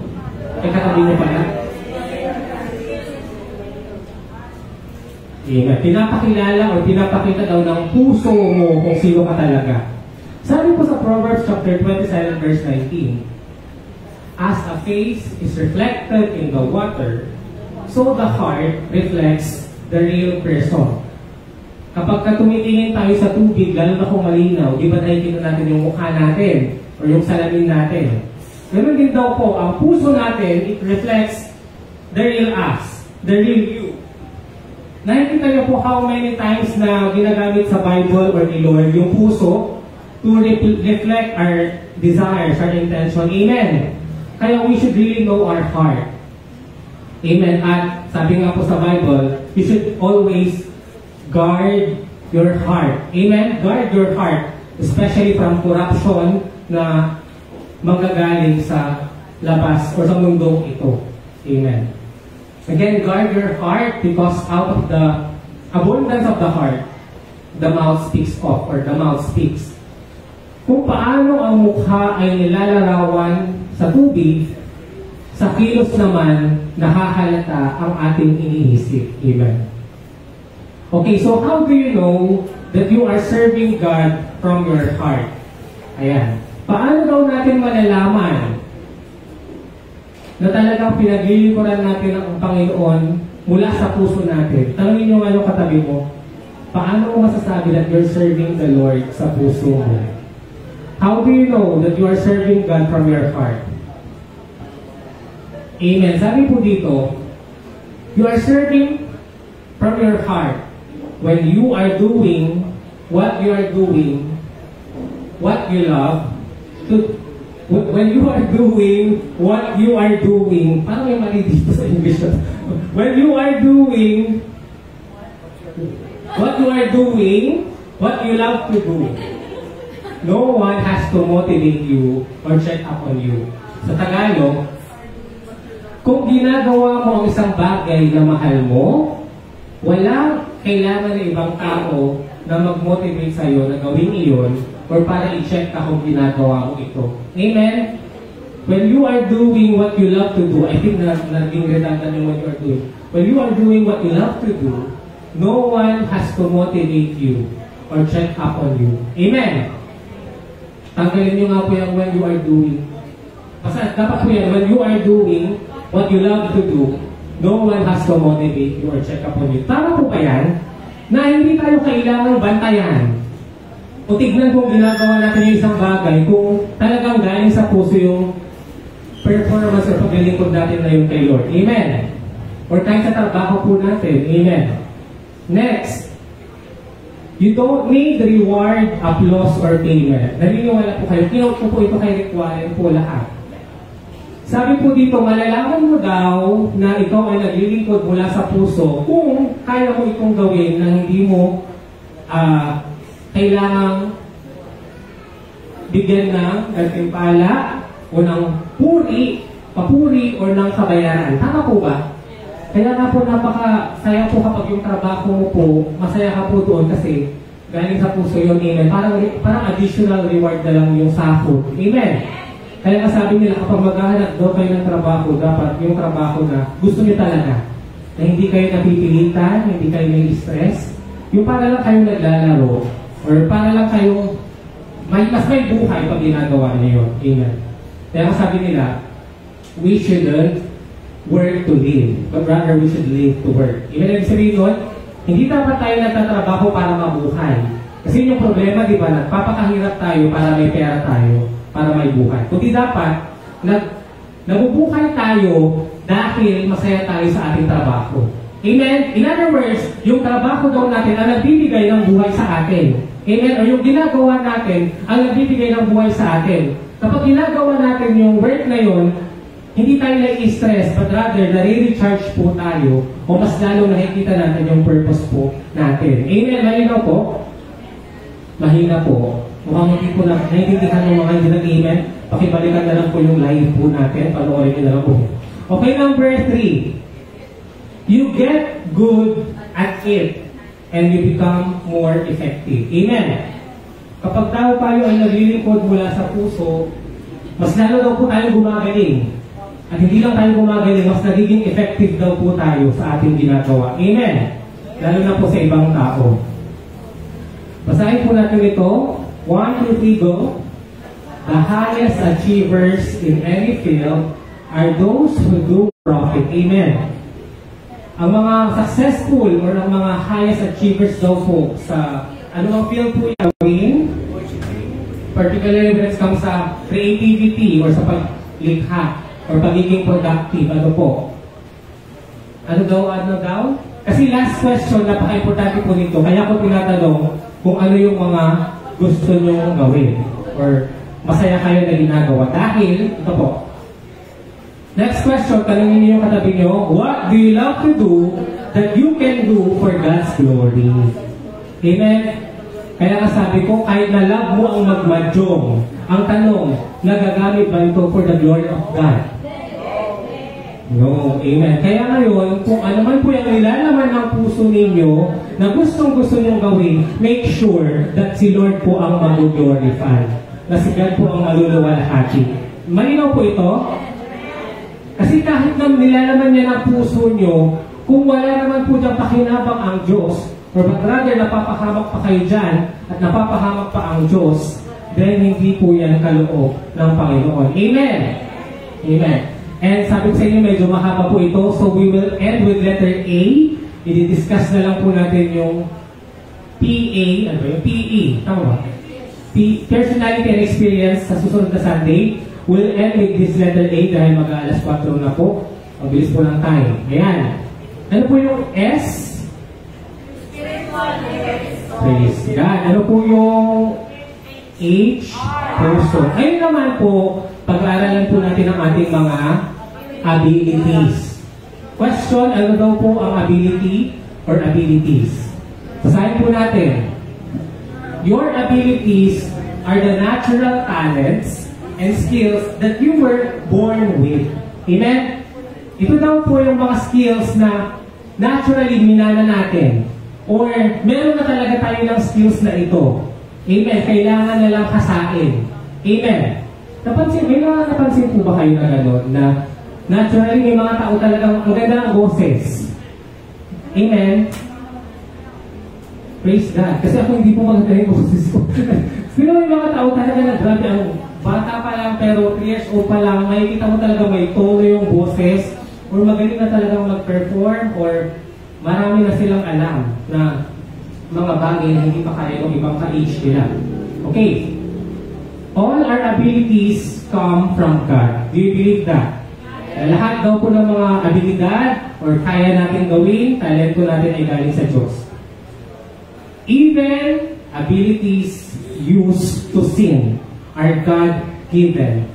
Speaker 1: Ay katabi nyo pala. Amen. Pinapakilala o pinapakita daw ng puso mo kung sino ka talaga. Sabi po sa Proverbs chapter 27 verse 19, as a face is reflected in the water, so the heart reflects the real person. Kapag tumitingin tayo sa tubig, lalo na kung malinaw, di ba nakikita natin yung mukha natin o yung salamin natin? Ganun din daw po, ang puso natin, it reflects the real us, the real you. Nakikita niyo po how many times na ginagamit sa Bible or ni Lord yung puso to reflect our desires, our intention. Amen. Kaya we should really know our heart. Amen. At sabi nga po sa Bible, you should always guard your heart. Amen? Guard your heart, especially from corruption na manggagaling sa labas o sa mundong ito. Amen. Again, guard your heart because out of the abundance of the heart, the mouth speaks of, or the mouth speaks. Kung paano ang mukha ay nilalarawan sa tubig, sa kilos naman, nahahalata ang ating iniisip. Amen. Okay, so how do you know that you are serving God from your heart? Ayan. Paano daw natin malalaman na talagang pinaglilingkuran natin ang Panginoon mula sa puso natin? Tanungin nyo nga yung katabi mo, paano mo masasabi that you're serving the Lord sa puso mo? How do you know that you are serving God from your heart? Amen. Sabi po dito, you are serving from your heart when you are doing what you are doing, what you love, when you are doing what you are doing, parang may mali dito sa English. When you are doing what you are doing, what you love to do, no one has to motivate you or check up on you. Sa Tagalog, kung ginagawa mo ang isang bagay na mahal mo, walang kailangan ng ibang tao na mag-motivate sa'yo na gawin iyon or para i-check ka kung ginagawa mo ito. Amen? When you are doing what you love to do, I think naging redundant yung what you are doing. When you are doing what you love to do, no one has to motivate you or check up on you. Amen? Tanggalin nyo nga po yung when you are doing. Basta dapat po yan, when you are doing what you love to do, no one has to motivate you or check up on you. Tama po ba yan? Na hindi tayo kailangang bantayan. O tignan kung ginagawa natin yung isang bagay, kung talagang galing sa puso yung performance o paglilingkod natin na yung kay Lord. Amen? Or kahit sa trabaho po natin. Amen? Next, you don't need reward, applause, or payment. Naniniwala po kayo. Kinote ko po ito kay Rick Warren po lahat. Sabi po dito, malalaman mo daw na ikaw ay naglilingkod mula sa puso kung kaya mo itong gawin na hindi mo kailangang bigyan ng gantimpala o ng papuri o ng kabayaran. Tama po ba? Kaya nga po napaka-saya po kapag yung trabaho mo po, masaya ka po doon kasi galing sa puso yun. Amen. Parang additional reward na lang yung sahod. Amen. Kaya sabi nila, kapag maghahanap daw kayo ng trabaho, dapat yung trabaho na gusto niyo talaga. Na hindi kayo napipilitan, hindi kayo nai-stress. Yung para lang kayo naglalaro, or para lang kayo, mas may buhay pag ginagawa niyo yun. Amen. Kaya sabi nila, we shouldn't work to live, but rather we should live to work. Ibig sabihin nun, hindi dapat tayo nagtatrabaho para mabuhay. Kasi yung problema, di ba, nagpapakahirap tayo para may pera tayo, para may buhay. Kundi dapat, nabubuhay tayo dahil masaya tayo sa ating trabaho. Amen? In other words, yung trabaho daw natin ang nagbibigay ng buhay sa atin. Amen? O yung ginagawa natin ang nagbibigay ng buhay sa atin. Kapag ginagawa natin yung work na yun, hindi tayo nai-stress, but rather, nare-recharge po tayo o mas lalo nakikita natin yung purpose po natin. Amen? Mahina po? Mahina po. Mukhang hindi po na naiintindihan ng mga hindi nag-amen. Pakibalikan na lang po yung live po natin. Panoorin nyo na lang po. Okay, number 3. You get good at it and you become more effective. Amen? Kapag tayo ay naglilingkod mula sa puso, mas lalo daw po tayo gumagaling. At hindi lang tayo gumagaling, mas nagiging effective daw po tayo sa ating ginagawa. Amen? Lalo na po sa ibang tao. Basahin po natin ito. 1, 2, 3, go. the highest achievers in any field are those who do profit. Amen. Ang mga successful or ang mga highest achievers daw po sa anumang field po gawin, particularly when it comes sa creativity or sa paglikha or pagiging productive, ano po? Ano daw? Kasi last question, napaka-importante po nito. Kaya ko tinatanong kung ano yung mga gusto nyo gawin or masaya kayo na ginagawa. Dahil, ito po. Next question, tanongin niyo yung katabi nyo, what do you love to do that you can do for God's glory? Amen? Kaya nga sabi ko, kahit na love mo ang magmadyong, ang tanong, nagagamit ba ito for the glory of God? No, amen. Kaya ngayon, kung ano man po yung nilalaman ng puso ninyo na gustong-gusto nyong gawin, make sure that si Lord po ang mag-glorify. Na si God po ang maluluwalhati. Malinaw po ito? Kasi kahit na nilalaman niya ng puso nyo, kung wala naman po diyang pakinabang ang Diyos, or but rather napapahamak pa kayo dyan, at napapahamak pa ang Diyos, then hindi po yan kaloob ng Panginoon. Amen? Amen. And sabi ko sa inyo, medyo mahaba po ito, so we will end with letter A. I-discuss na lang po natin yung PA, ano ba yung PE, tama ba? Personality and experience sa susunod na Sunday. We'll end with this letter A dahil mag-aalas 4 na po. Mabilis po lang tayo. Ayan. Ano po yung S? Praise God. Ano po yung H? Person. Ayun naman po, pag-aaralan po natin ang ating mga abilities. Question, ano daw po ang ability or abilities? Basahin po natin. Your abilities are the natural talents and skills that you were born with. Amen? Ito daw po yung mga skills na naturally minana natin. Or meron na talaga tayo ng skills na ito. Amen? Kailangan na lang kasain. Amen? May mga napansin po ba kayo na gano'n? Na naturally may mga tao talagang maganda ang boses. Amen? Praise God. Kasi ako hindi po maganda yung boses ko. Pero may mga tao talaga na grabe ang bata pa lang pero 3 years old pa lang, makikita mo talaga may tono yung boses or magaling na talagang mag-perform or marami na silang alam na mga bagay na hindi pa kaya ng ibang ka-age nila. Okay. All our abilities come from God. Do you believe that? Lahat daw po ng mga abilidad or kaya natin gawin, talento natin ay galing sa Diyos. Even abilities used to sin are God-given.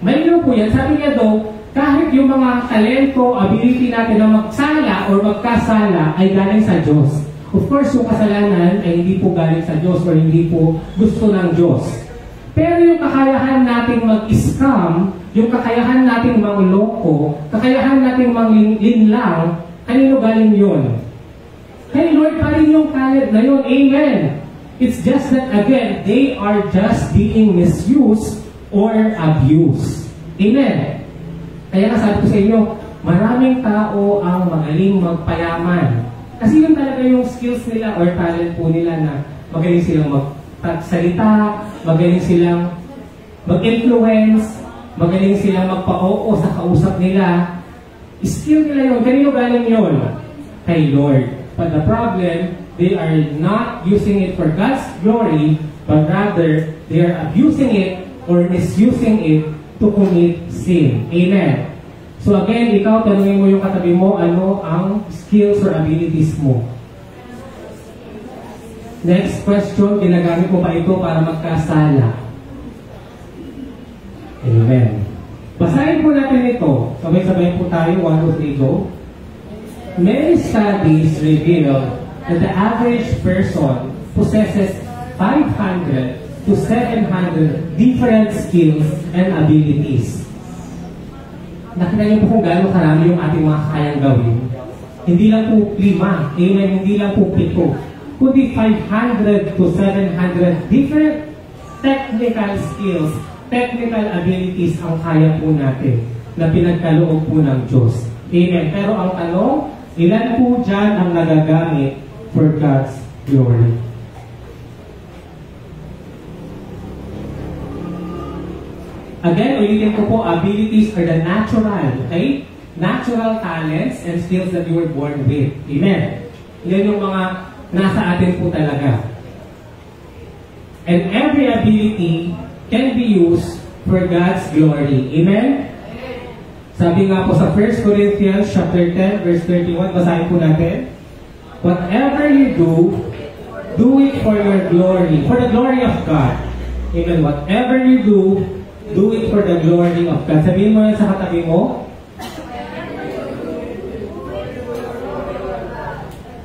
Speaker 1: Malinaw po yan. Sabi niya daw, kahit yung mga talento, ability natin na magsala or magkasala ay galing sa Diyos. Of course, yung kasalanan ay hindi po galing sa Diyos or hindi po gusto ng Diyos. Pero yung kakayahan natin mag-scam, yung kakayahan natin mangloko, kakayahan natin manglinlang, kanino galing yun? Kay Lord pa rin yung talent na yun. Amen. It's just that, again, they are just being misused or abused. Amen. Kaya nga sabi ko sa inyo, maraming tao ang magaling magpayaman. Kasi yun talaga yung skills nila or talent po nila na magaling silang magsalita, magaling silang mag-influence, magaling silang magpa-oo sa kausap nila. Skill nila yun. Kanino galing yun? Kay Lord. But the problem, they are not using it for God's glory, but rather, they are abusing it or misusing it to commit sin. Amen. So again, ikaw, tanungin mo yung katabi mo, ano ang skills or abilities mo? Next question, ginagamit mo ba ito para magkasala? Amen. Basahin po natin ito. Sabay-sabay po tayo, 1, 2, 3, go. Many studies reveal that the average person possesses 500 to 700 different skills and abilities. Nakita niyo po kung gaano karami yung ating mga kayang gawin. Hindi lang po 5, amen, hindi lang po 7, kundi 500 to 700 different technical skills, technical abilities ang kaya po natin na pinagkaloob po ng Diyos. Amen. Pero ang tanong, ilan po dyan ang nagagamit for God's glory? Again, ulitin ko po, abilities are the natural, okay? Natural talents and skills that you were born with. Amen. Yan yung mga nasa atin po talaga. And every ability can be used for God's glory. Amen? Sabi nga po sa 1 Corinthians chapter 10, verse 31, basahin po natin. Whatever you do it for your glory, for the glory of God. Amen. Whatever you do it for the glory of God. Sabihin mo yan sa katabi mo.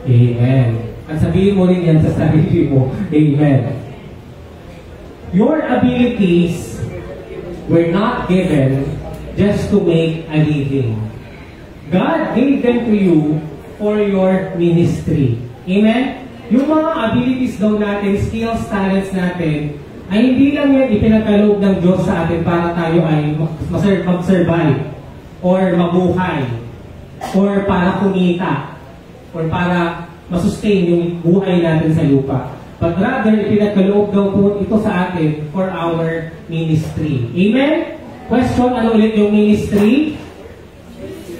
Speaker 1: Amen. At sabihin mo rin yan sa sarili mo. Amen. Your abilities were not given just to make a living. God gave them to you for your ministry. Amen? Yung mga abilities daw natin, skills, talents natin, ay hindi lang yan ipinagkaloob ng Diyos sa atin para tayo ay mag-survive or mabuhay or para kumita or para masustain yung buhay natin sa lupa. But rather, ipinagkaloob daw po ito sa atin for our ministry. Amen? Question, ano ulit yung ministry?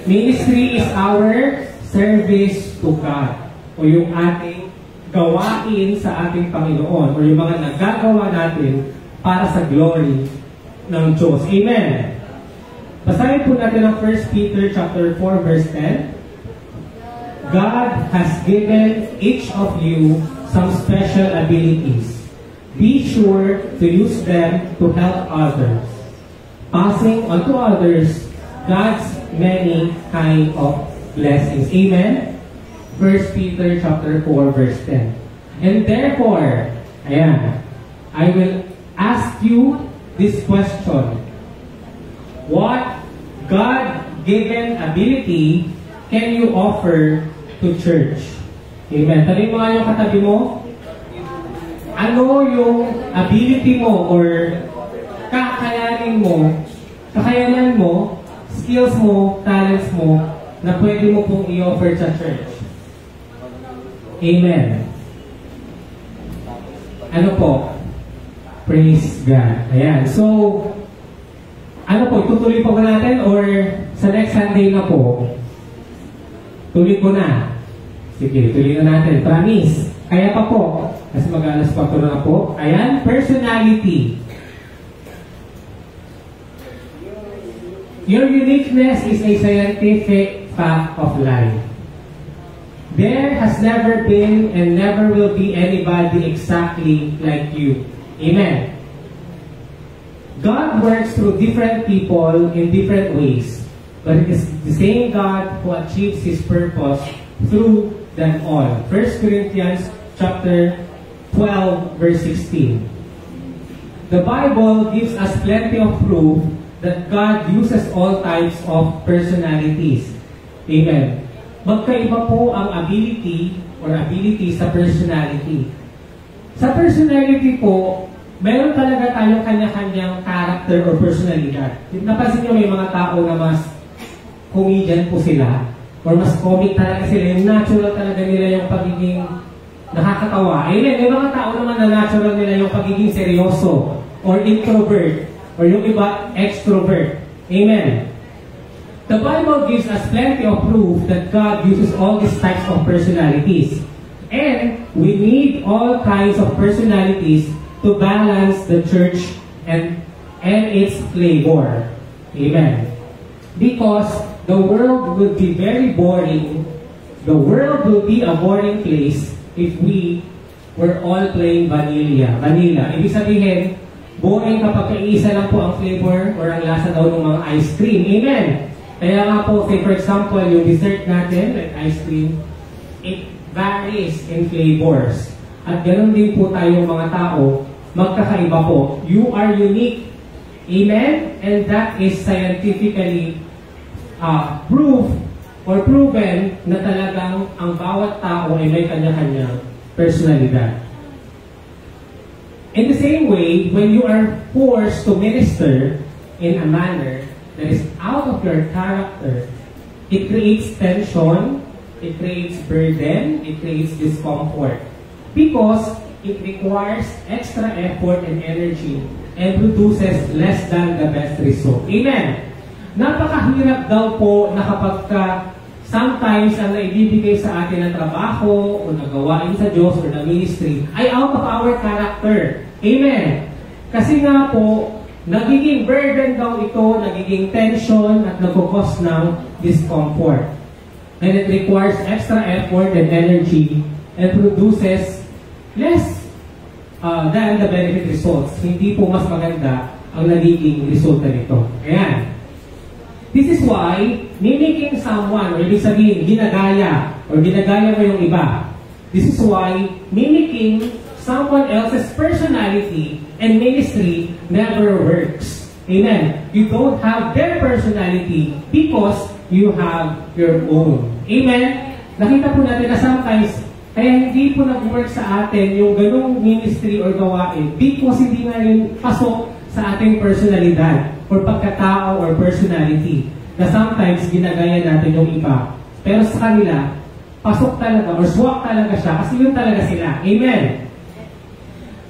Speaker 1: Ministry is our service to God. O yung ating gawain sa ating Panginoon. O yung mga nagagawa natin para sa glory ng Diyos. Amen? Basahin po natin ang 1 Peter chapter 4 verse 10. God has given each of you some special abilities. Be sure to use them to help others, passing on to others God's many kind of blessings. Amen? 1 Peter chapter 4 verse 10. And therefore, ayan, I will ask you this question. What God-given ability can you offer to church? Amen. Tanong mo nga yung katabi mo. Ano yung ability mo or kakayanan mo, skills mo, talents mo, na pwede mo pong i-offer sa church? Amen. Ano po? Praise God. Ayan. So, ano po, tutuloy pa ba natin or sa next Sunday na po? Tuloy ko na. Sige, tuloy na natin. Promise. Kaya pa po. Kasi mag-alas 4 na po. Ayan, personality. Your uniqueness is a scientific fact of life. There has never been and never will be anybody exactly like you. Amen. God works through different people in different ways, but it is the same God who achieves His purpose through them all. 1 Corinthians chapter 12 verse 16. The Bible gives us plenty of proof that God uses all types of personalities. Amen. Magkaiba po ang ability or ability sa personality. Sa personality po, meron talaga tayong kanya-kanyang character or personalidad. Napansin nyo may mga tao na mas comedian po sila or mas comic talaga sila. Yung natural talaga nila yung pagiging nakakatawa. Amen. May mga tao naman na natural nila yung pagiging seryoso or introvert or yung iba extrovert. Amen. The Bible gives us plenty of proof that God uses all these types of personalities. And we need all kinds of personalities to balance the church and its flavor. Amen. Because the world will be very boring. The world will be a boring place if we were all plain vanilla. Ibig sabihin, boring kapag iisa lang po ang flavor or ang lasa daw ng mga ice cream. Amen. Kaya nga po, say for example, yung dessert natin, like ice cream, it varies in flavors. At ganoon din po tayong mga tao, magkakaiba po. You are unique. Amen? And that is scientifically proof or proven na talagang ang bawat tao ay may kanya-kanyang personalidad. In the same way, when you are forced to minister in a manner that is out of your character, it creates tension, it creates burden, it creates discomfort. Because it requires extra effort and energy and produces less than the best result. Amen. Napakahirap daw po na kapag sometimes ang naibibigay sa atin ng trabaho o nagawain sa Diyos or na ministry ay out of our character. Amen. Kasi nga po, nagiging burden daw ito, nagiging tension at nagkukos ng discomfort. And it requires extra effort and energy and produces less than the benefit results. Hindi po mas maganda ang nagiging resulta nito. Ayan. This is why, mimicking someone, or ibig sabihin, ginagaya mo yung iba. This is why, mimicking someone else's personality and ministry never works. Amen. You don't have their personality because you have your own. Amen. Nakita po natin na sometimes, kaya hindi po nag-work sa atin yung ganung ministry or gawain because hindi nga yun pasok sa ating personalidad or pagkatao or personality na sometimes ginagaya natin yung iba. Pero sa kanila, pasok talaga or swak talaga siya kasi yun talaga sila. Amen.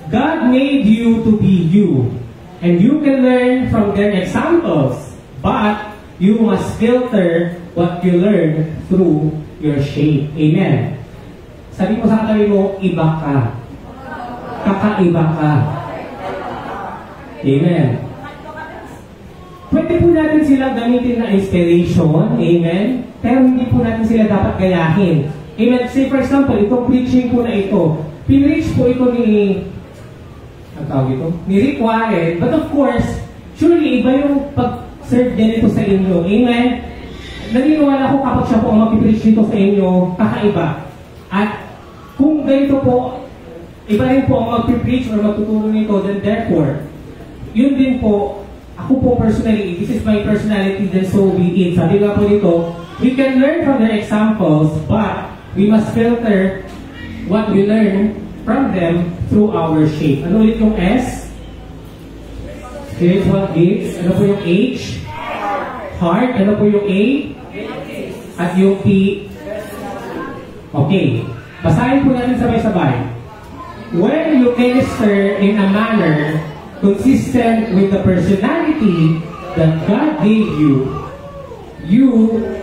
Speaker 1: God made you to be you and you can learn from their examples, but you must filter what you learn through your shape. Amen. Sabi mo sa katabi mo, iba ka. Kakaiba ka. Amen. Pwede po natin silang gamitin na inspiration. Amen. Pero hindi po natin sila dapat gayahin. Amen. Say for example, itong preaching po na ito. Pinreach po ito ni Rick Warren. But of course, surely iba yung pag-serve din ito sa inyo. Amen. Naniniwala ko kapag siya po ang mag-preach dito sa inyo, kakaiba. At kung ganito po, iba rin po ang mag-preach or magtuturo nito, then therefore, yun din po, ako po personally, this is my personality, then so be it. Sabi nga po dito, we can learn from their examples, but we must filter what we learn from them through our shape. Ano ulit yung S? Spiritual gifts. Ano po yung H? Heart. Ano po yung A? At yung P? Okay. Basahin po natin sabay-sabay. When you minister in a manner consistent with the personality that God gave you, you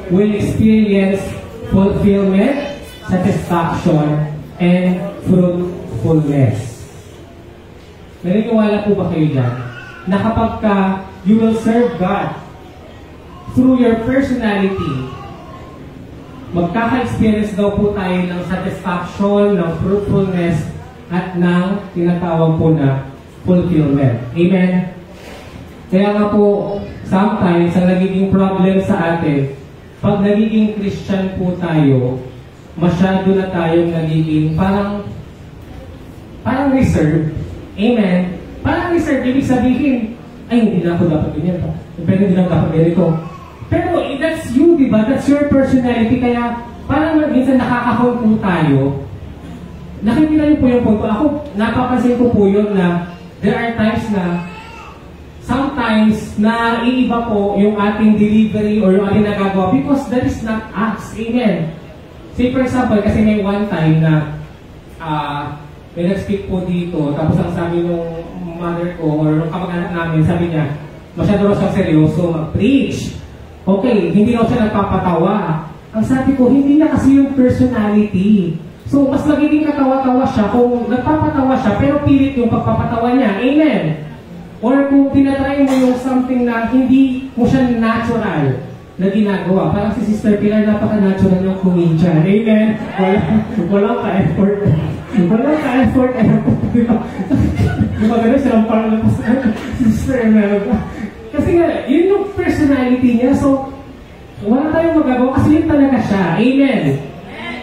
Speaker 1: will experience fulfillment, satisfaction, and fruitfulness. Naniniwala po ba kayo dyan? Na kapag you will serve God through your personality, magkaka-experience daw po tayo ng satisfaction, ng fruitfulness, at ng tinatawag po na fulfillment. Amen? Kaya nga po, sometimes, ang nagiging problem sa atin, pag nagiging Christian po tayo, masyado na tayong nagiging parang reserve. Amen? Parang reserve, ibig sabihin, ay, hindi na ako dapat ganyan. Pero hindi na ako dapat ganito. Pero that's you, diba? That's your personality. Kaya parang minsan nakakahon po tayo. Nakikita niyo po yung punto. Ako, napapansin ko po yun na there are times na sometimes na iiba po yung ating delivery or yung ating nagagawa because that is not us. Amen. Say for example, kasi may one time na may nag-speak po dito, tapos ang sabi nung mother ko or nung kamag-anak namin, sabi niya, masyado raw siyang seryoso mag-preach. Okay, hindi raw siya nagpapatawa. Ang sabi ko, hindi na kasi yung personality. So, mas magiging katawa-tawa siya kung nagpapatawa siya, pero pilit yung pagpapatawa niya. Amen. Or kung tinatry mo yung something na hindi mo siya natural na ginagawa. Parang si Sister Pilar, napaka-natural yung comedian. Amen. Walang ka-effort. Walang ka-effort. Yung maganda silang parang Sister Imelda. Kasi nga, yun yung personality niya. So, wala tayong magagawa kasi yun talaga siya. Amen.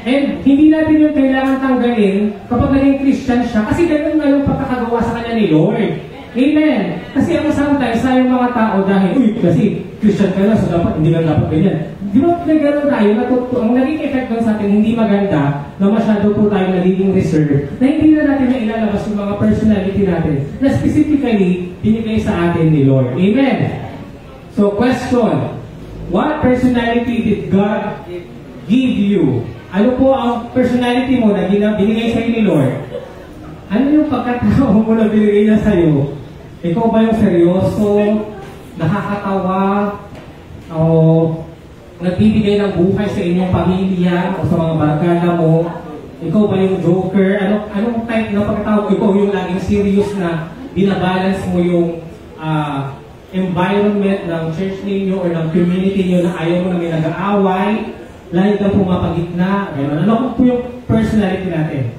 Speaker 1: And hindi natin yung kailangan tanggalin kapag naging Christian siya. Kasi ganun nga yung pagkakagawa sa kanya ni Lord. Amen. Kasi ang sometimes sa yung mga tao dahil, uy, kasi Christian ka na, so dapat, hindi ka dapat ganyan. Di ba nagkaroon tayo, ang naging effect doon sa atin, hindi maganda, na masyado po tayo nagiging reserved, na hindi na natin na ilalabas yung mga personality natin, na specifically, binigay sa atin ni Lord. Amen. So, question, what personality did God give you? Ano po ang personality mo na binigay sa'yo ni Lord? Ano yung pagkatao mo na binigay niya sa'yo? Ikaw ba yung seryoso, nakakatawa, o nagbibigay ng buhay sa inyong pamilya o sa mga barkada mo? Ikaw ba yung joker? Anong type na pagkatawag? Ikaw yung laging serious na binabalance mo yung environment ng church ninyo or ng community niyo na ayaw mo na may nag-aaway, lagi kang pumapagitna, gano'n. Ano po yung personality natin?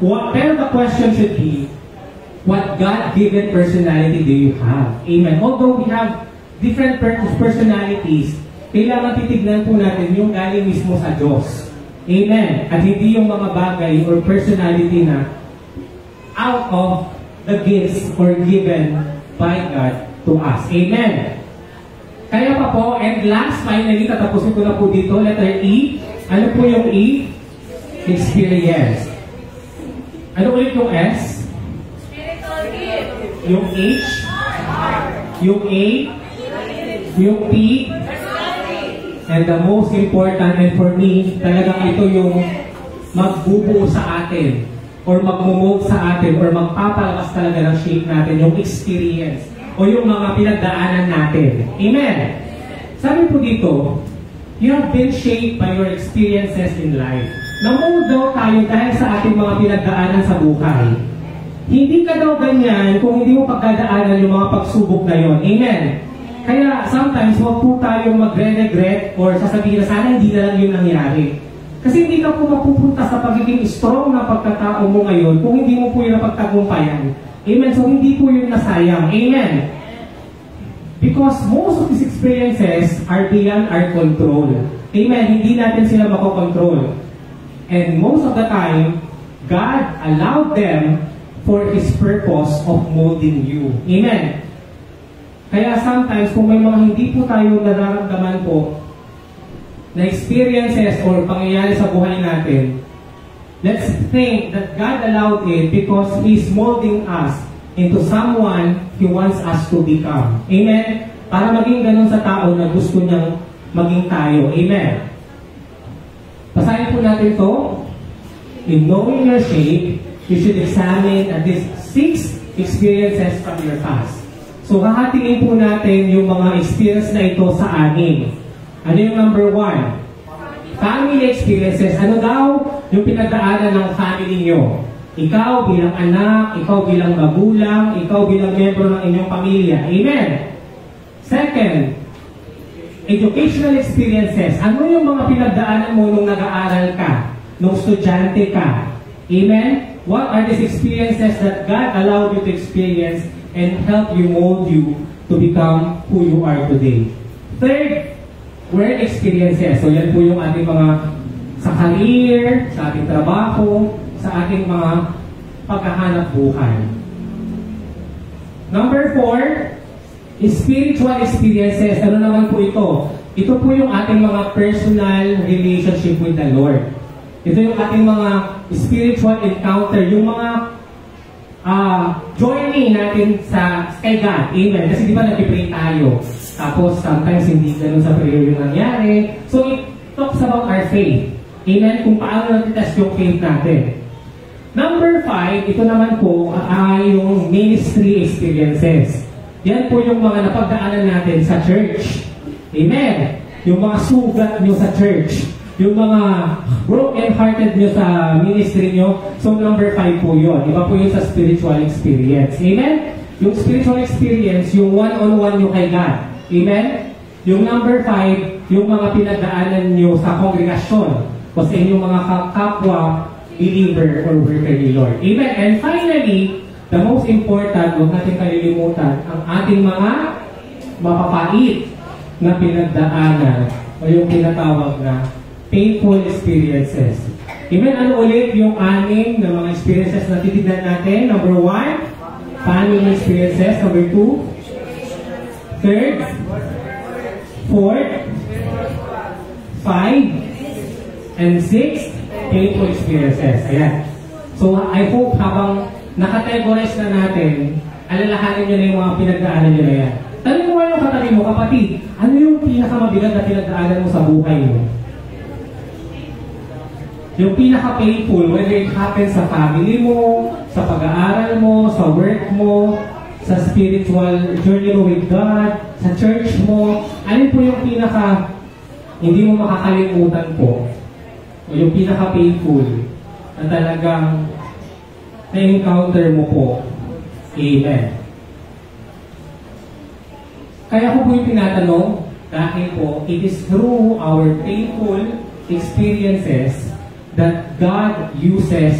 Speaker 1: Pero the question should be, what God-given personality do you have? Amen. Although we have different personalities, kailangan titignan po natin yung galing mismo sa Diyos. Amen. At hindi yung mga bagay or personality na out of the gifts or given by God to us. Amen. Kaya pa po, and last, finally, tatapusin ko na po dito, letter E. Ano po yung E? Experience. Ano ulit yung S?
Speaker 2: Spiritual gift.
Speaker 1: Yung H? Yung A? Yung P? And the most important, and for me, talagang ito yung magbubuo sa atin, or magmumold sa atin, or magpapalakas talaga ng shape natin, yung experience, o yung mga pinagdaanan natin. Amen? Sabi po dito, you have been shaped by your experiences in life. Namold daw tayo dahil sa ating mga pinagdaanan sa buhay. Hindi ka daw ganyan kung hindi mo pagdadaanan yung mga pagsubok na yon. Amen? Kaya sometimes, huwag po tayong magre-regret or sasabihin na sana hindi na lang yun nangyari. Kasi hindi ka po mapupunta sa pagiging strong na pagkatao mo ngayon kung hindi mo po yun napagtagumpayan. Amen? So, hindi po yun nasayang. Amen? Because most of these experiences are beyond our control. Amen? Hindi natin sila makokontrol. And most of the time, God allowed them for His purpose of molding you. Amen? Kaya sometimes, kung may mga hindi po tayo nararamdaman po na experiences or pangyayari sa buhay natin, let's think that God allowed it because He's molding us into someone He wants us to become. Amen? Para maging ganun sa tao na gusto niyang maging tayo. Amen? Basahin po natin to. In knowing your shape, you should examine at least 6 experiences from your past. So, hahatingin po natin yung mga experience na ito sa amin. Ano yung number 1? Family experiences. Ano daw yung pinagdaanan ng family nyo? Ikaw bilang anak, ikaw bilang magulang, ikaw bilang membro ng inyong pamilya. Amen? Second, educational experiences. Ano yung mga pinagdaanan mo nung nag-aaral ka? Nung estudyante ka? Amen? What are these experiences that God allowed you to experience and help you mold you to become who you are today? Third, work experiences. So yan po yung ating mga sa career, sa ating trabaho, sa ating mga paghahanap buhay. Number 4, spiritual experiences. Ano naman po ito? Ito po yung ating mga personal relationship with the Lord. Ito yung ating mga spiritual encounter, yung mga journey natin sa kay God. Amen. Kasi di ba nag-pray tayo? Tapos sometimes hindi ganun sa prayer yung nangyari. So it talks about our faith. Amen. Kung paano natin test yung faith natin. Number 5, ito naman po ay yung ministry experiences. Yan po yung mga napagdaanan natin sa church. Amen. Yung mga sugat nyo sa church. Yung mga broken-hearted nyo sa ministry nyo. So, number 5 po yun. Iba po yun sa spiritual experience. Amen? Yung spiritual experience, yung one-on-one nyo kay God. Amen? Yung number 5, yung mga pinagdaanan nyo sa kongregasyon o sa inyong mga kapwa believer or worker ni Lord. Amen? And finally, the most important, huwag natin kalilimutan, ang ating mga mapapait na pinagdaanan o yung tinatawag na painful experiences. Amen? Ano ulit yung 6 na mga experiences na titignan natin? Number 1, family experiences. Number 2, third, 4th, 5, and 6, painful experiences. Ayan. So, I hope habang nakategorize na natin, alalahanin nyo na yung mga pinagdaanan nyo na yan. Tanong mo yung katabi mo, kapatid, ano yung pinakamabigat na pinagdaanan mo sa buhay mo? Yung pinaka-painful, whether it happens sa family mo, sa pag-aaral mo, sa work mo, sa spiritual journey mo with God, sa church mo, alin po yung pinaka hindi mo makakalimutan po o yung pinaka painful na talagang na-encounter mo po? Amen. Kaya ko po yung tinatanong dahil po it is through our painful experiences that God uses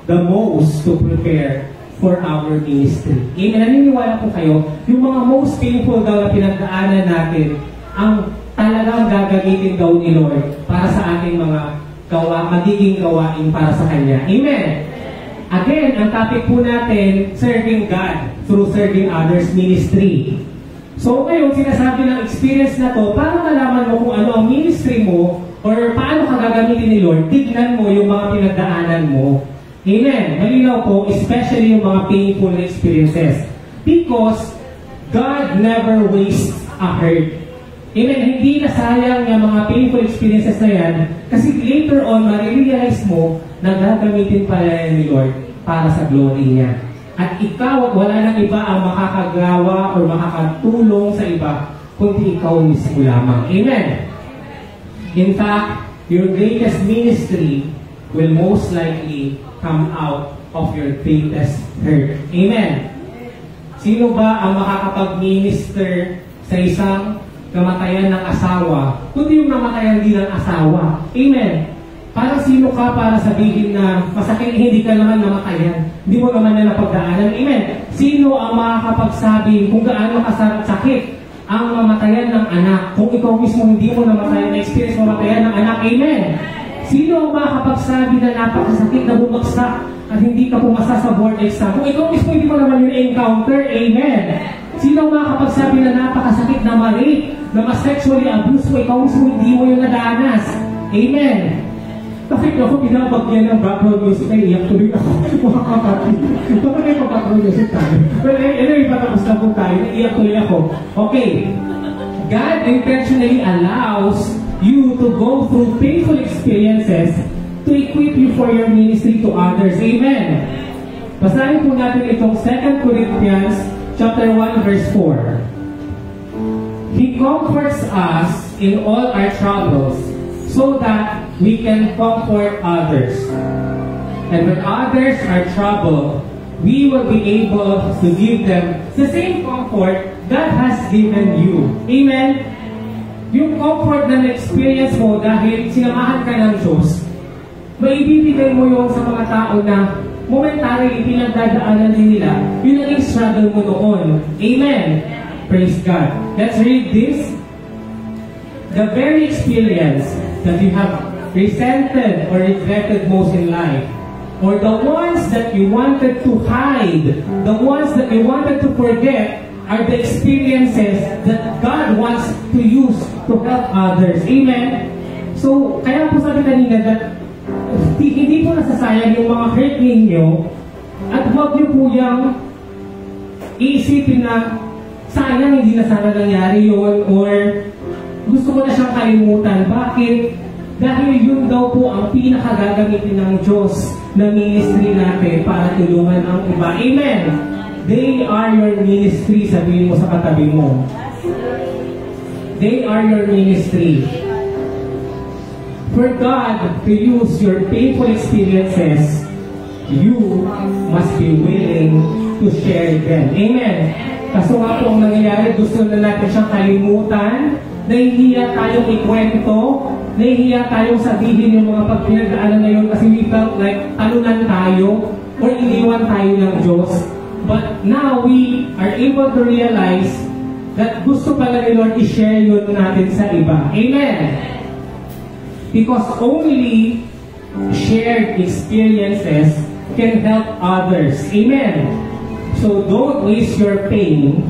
Speaker 1: the most to prepare for our ministry. Amen. Naniniwala po kayo, yung mga most painful daw na pinagdaanan natin, ang talagang gagamitin daw ni Lord para sa ating mga magiging gawain para sa Kanya. Amen. Again, ang topic po natin, serving God through serving others ministry. So ngayon, sinasabi ng experience na to, para malaman mo kung ano ang ministry mo or paano ka gagamitin ni Lord, tignan mo yung mga pinagdaanan mo. Amen. Malinaw po, especially yung mga painful experiences. Because God never wastes a hurt. Amen. Hindi nasayang yung mga painful experiences na yan kasi later on, marirealize mo na gagamitin pala yan ni Lord para sa glory niya. At ikaw at wala nang iba ang makakagawa o makakatulong sa iba kundi ikaw mismo lamang. Amen. In fact, your greatest ministry will most likely come out of your greatest hurt. Amen. Sino ba ang makakapag-minister sa isang kamatayan ng asawa, kundi yung namatayan din ng asawa? Amen. Parang sino ka para sabihin na masakit, hindi ka naman namatayan, hindi mo naman na napagdaanan? Amen. Sino ang makakapagsabi kung gaano kasakit ang mamatayan ng anak kung ikaw mismo hindi mo namatayan, na-experience mamatayan ng anak? Amen. Sino ang makakapagsabi na napakasakit na bumagsak at hindi ka pumasa sa board exam kung ikaw mismo hindi mo naman yung encounter? Amen. Sino ang makakapagsabi na napakasakit na ma-rape, na ma-sexually abuse mo, ikaw mismo hindi mo yung nadanas? Amen. Kasi ako pinabagyan ng background music, ay iyak tuloy ako. Mga kapatid. Baka may background music tayo. Well, anyway, patapos na po tayo, iyak tuloy ako. Okay. God intentionally allows you to go through painful experiences to equip you for your ministry to others. Amen. Basahin po natin itong 2 Corinthians chapter 1 verse 4. He comforts us in all our troubles so that we can comfort others. And when others are troubled, we will be able to give them the same comfort God has given you. Amen? Yung comfort na na-experience mo dahil sinamahan ka ng Diyos, maibibigay mo yung sa mga tao na momentarily pinagdadaanan din nila, yun ang struggle mo noon. Amen? Praise God. Let's read this. The very experience that you have resented or regretted most in life, or the ones that you wanted to hide, the ones that you wanted to forget, are the experiences that God wants to use to help others. Amen? So, kaya po sabi kanina that hindi po nasasayang yung mga hurt ninyo at huwag niyo po yung iisipin na sayang hindi na sana nangyari yun or gusto ko na siyang kalimutan. Bakit? Dahil yun daw po ang pinakagagamitin ng Diyos na ministry natin para tulungan ang iba. Amen? They are your ministry. Sabihin mo sa katabi mo. They are your ministry. For God to use your painful experiences, you must be willing to share them. Amen? Kaso nga po ang nangyayari, gusto na natin siyang kalimutan, nahihiya tayong ikwento, nahihiya tayong sabihin yung mga pagpinagdaanan na yun kasi we felt like talunan tayo or iniwan tayo ng Diyos. But now we are able to realize that gusto pala ni Lord i-share yun natin sa iba. Amen? Because only shared experiences can help others. Amen? So don't waste your pain.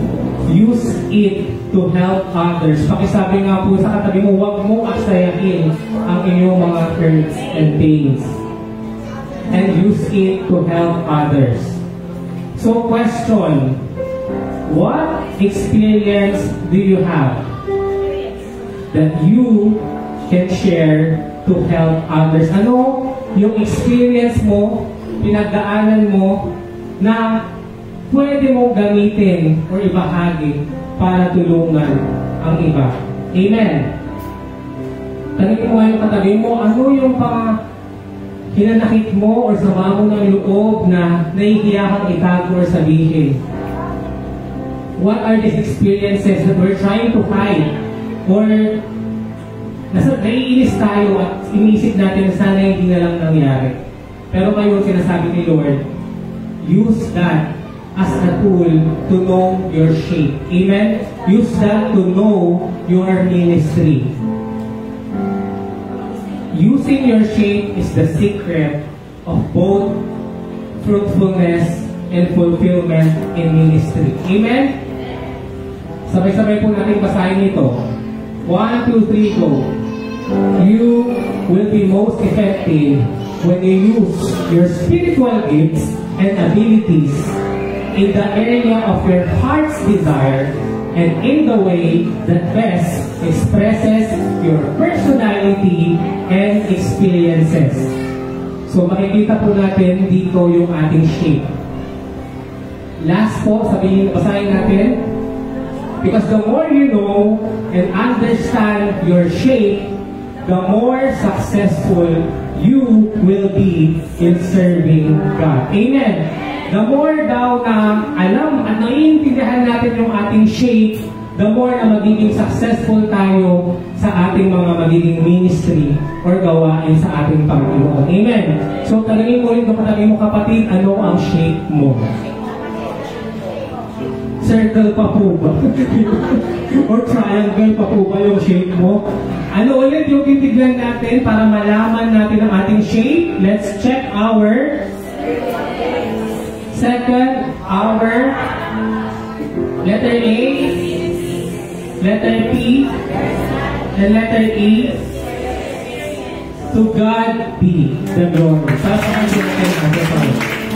Speaker 1: Use it to help others. Pakisabi nga po sa katabi mo, huwag mo aksayahin ang inyong mga hurts and pains. And use it to help others. So question, what experience do you have that you can share to help others? Ano yung experience mo, pinagdaanan mo, na pwede mong gamitin o ibahagi para tulungan ang iba. Amen. Tanungin mo yung katabi mo, ano yung hinanakit mo o sama mo ng loob na nahihiya kang itago or sabihin? What are these experiences that we're trying to hide? Or naiinis tayo at inisip natin sana hindi na lang nangyari. Pero ngayon sinasabi ni Lord, use that as a tool to know your shape. Amen? Use that to know your ministry. Using your shape is the secret of both fruitfulness and fulfillment in ministry. Amen? Sabay-sabay po natin basahin ito. 1, 2, 3, go. You will be most effective when you use your spiritual gifts and abilities in the area of your heart's desire and in the way that best expresses your personality and experiences. So makikita po natin dito yung ating shape. Last po, basahin natin. Because the more you know and understand your shape, the more successful you will be in serving God. Amen. The more daw na alam at naiintindihan natin yung ating shape, the more na magiging successful tayo sa ating mga magiging ministry or gawain sa ating Panginoon. Amen. So tanungin mo rin kapatid mo, kapatid, ano ang shape mo? Circle pa po ba? Or triangle pa po ba yung shape mo? Ano ulit yung titignan natin para malaman natin ang ating shape? Let's check our second, our letter A, letter P, and letter E. To God be the glory. Sasabihin natin ang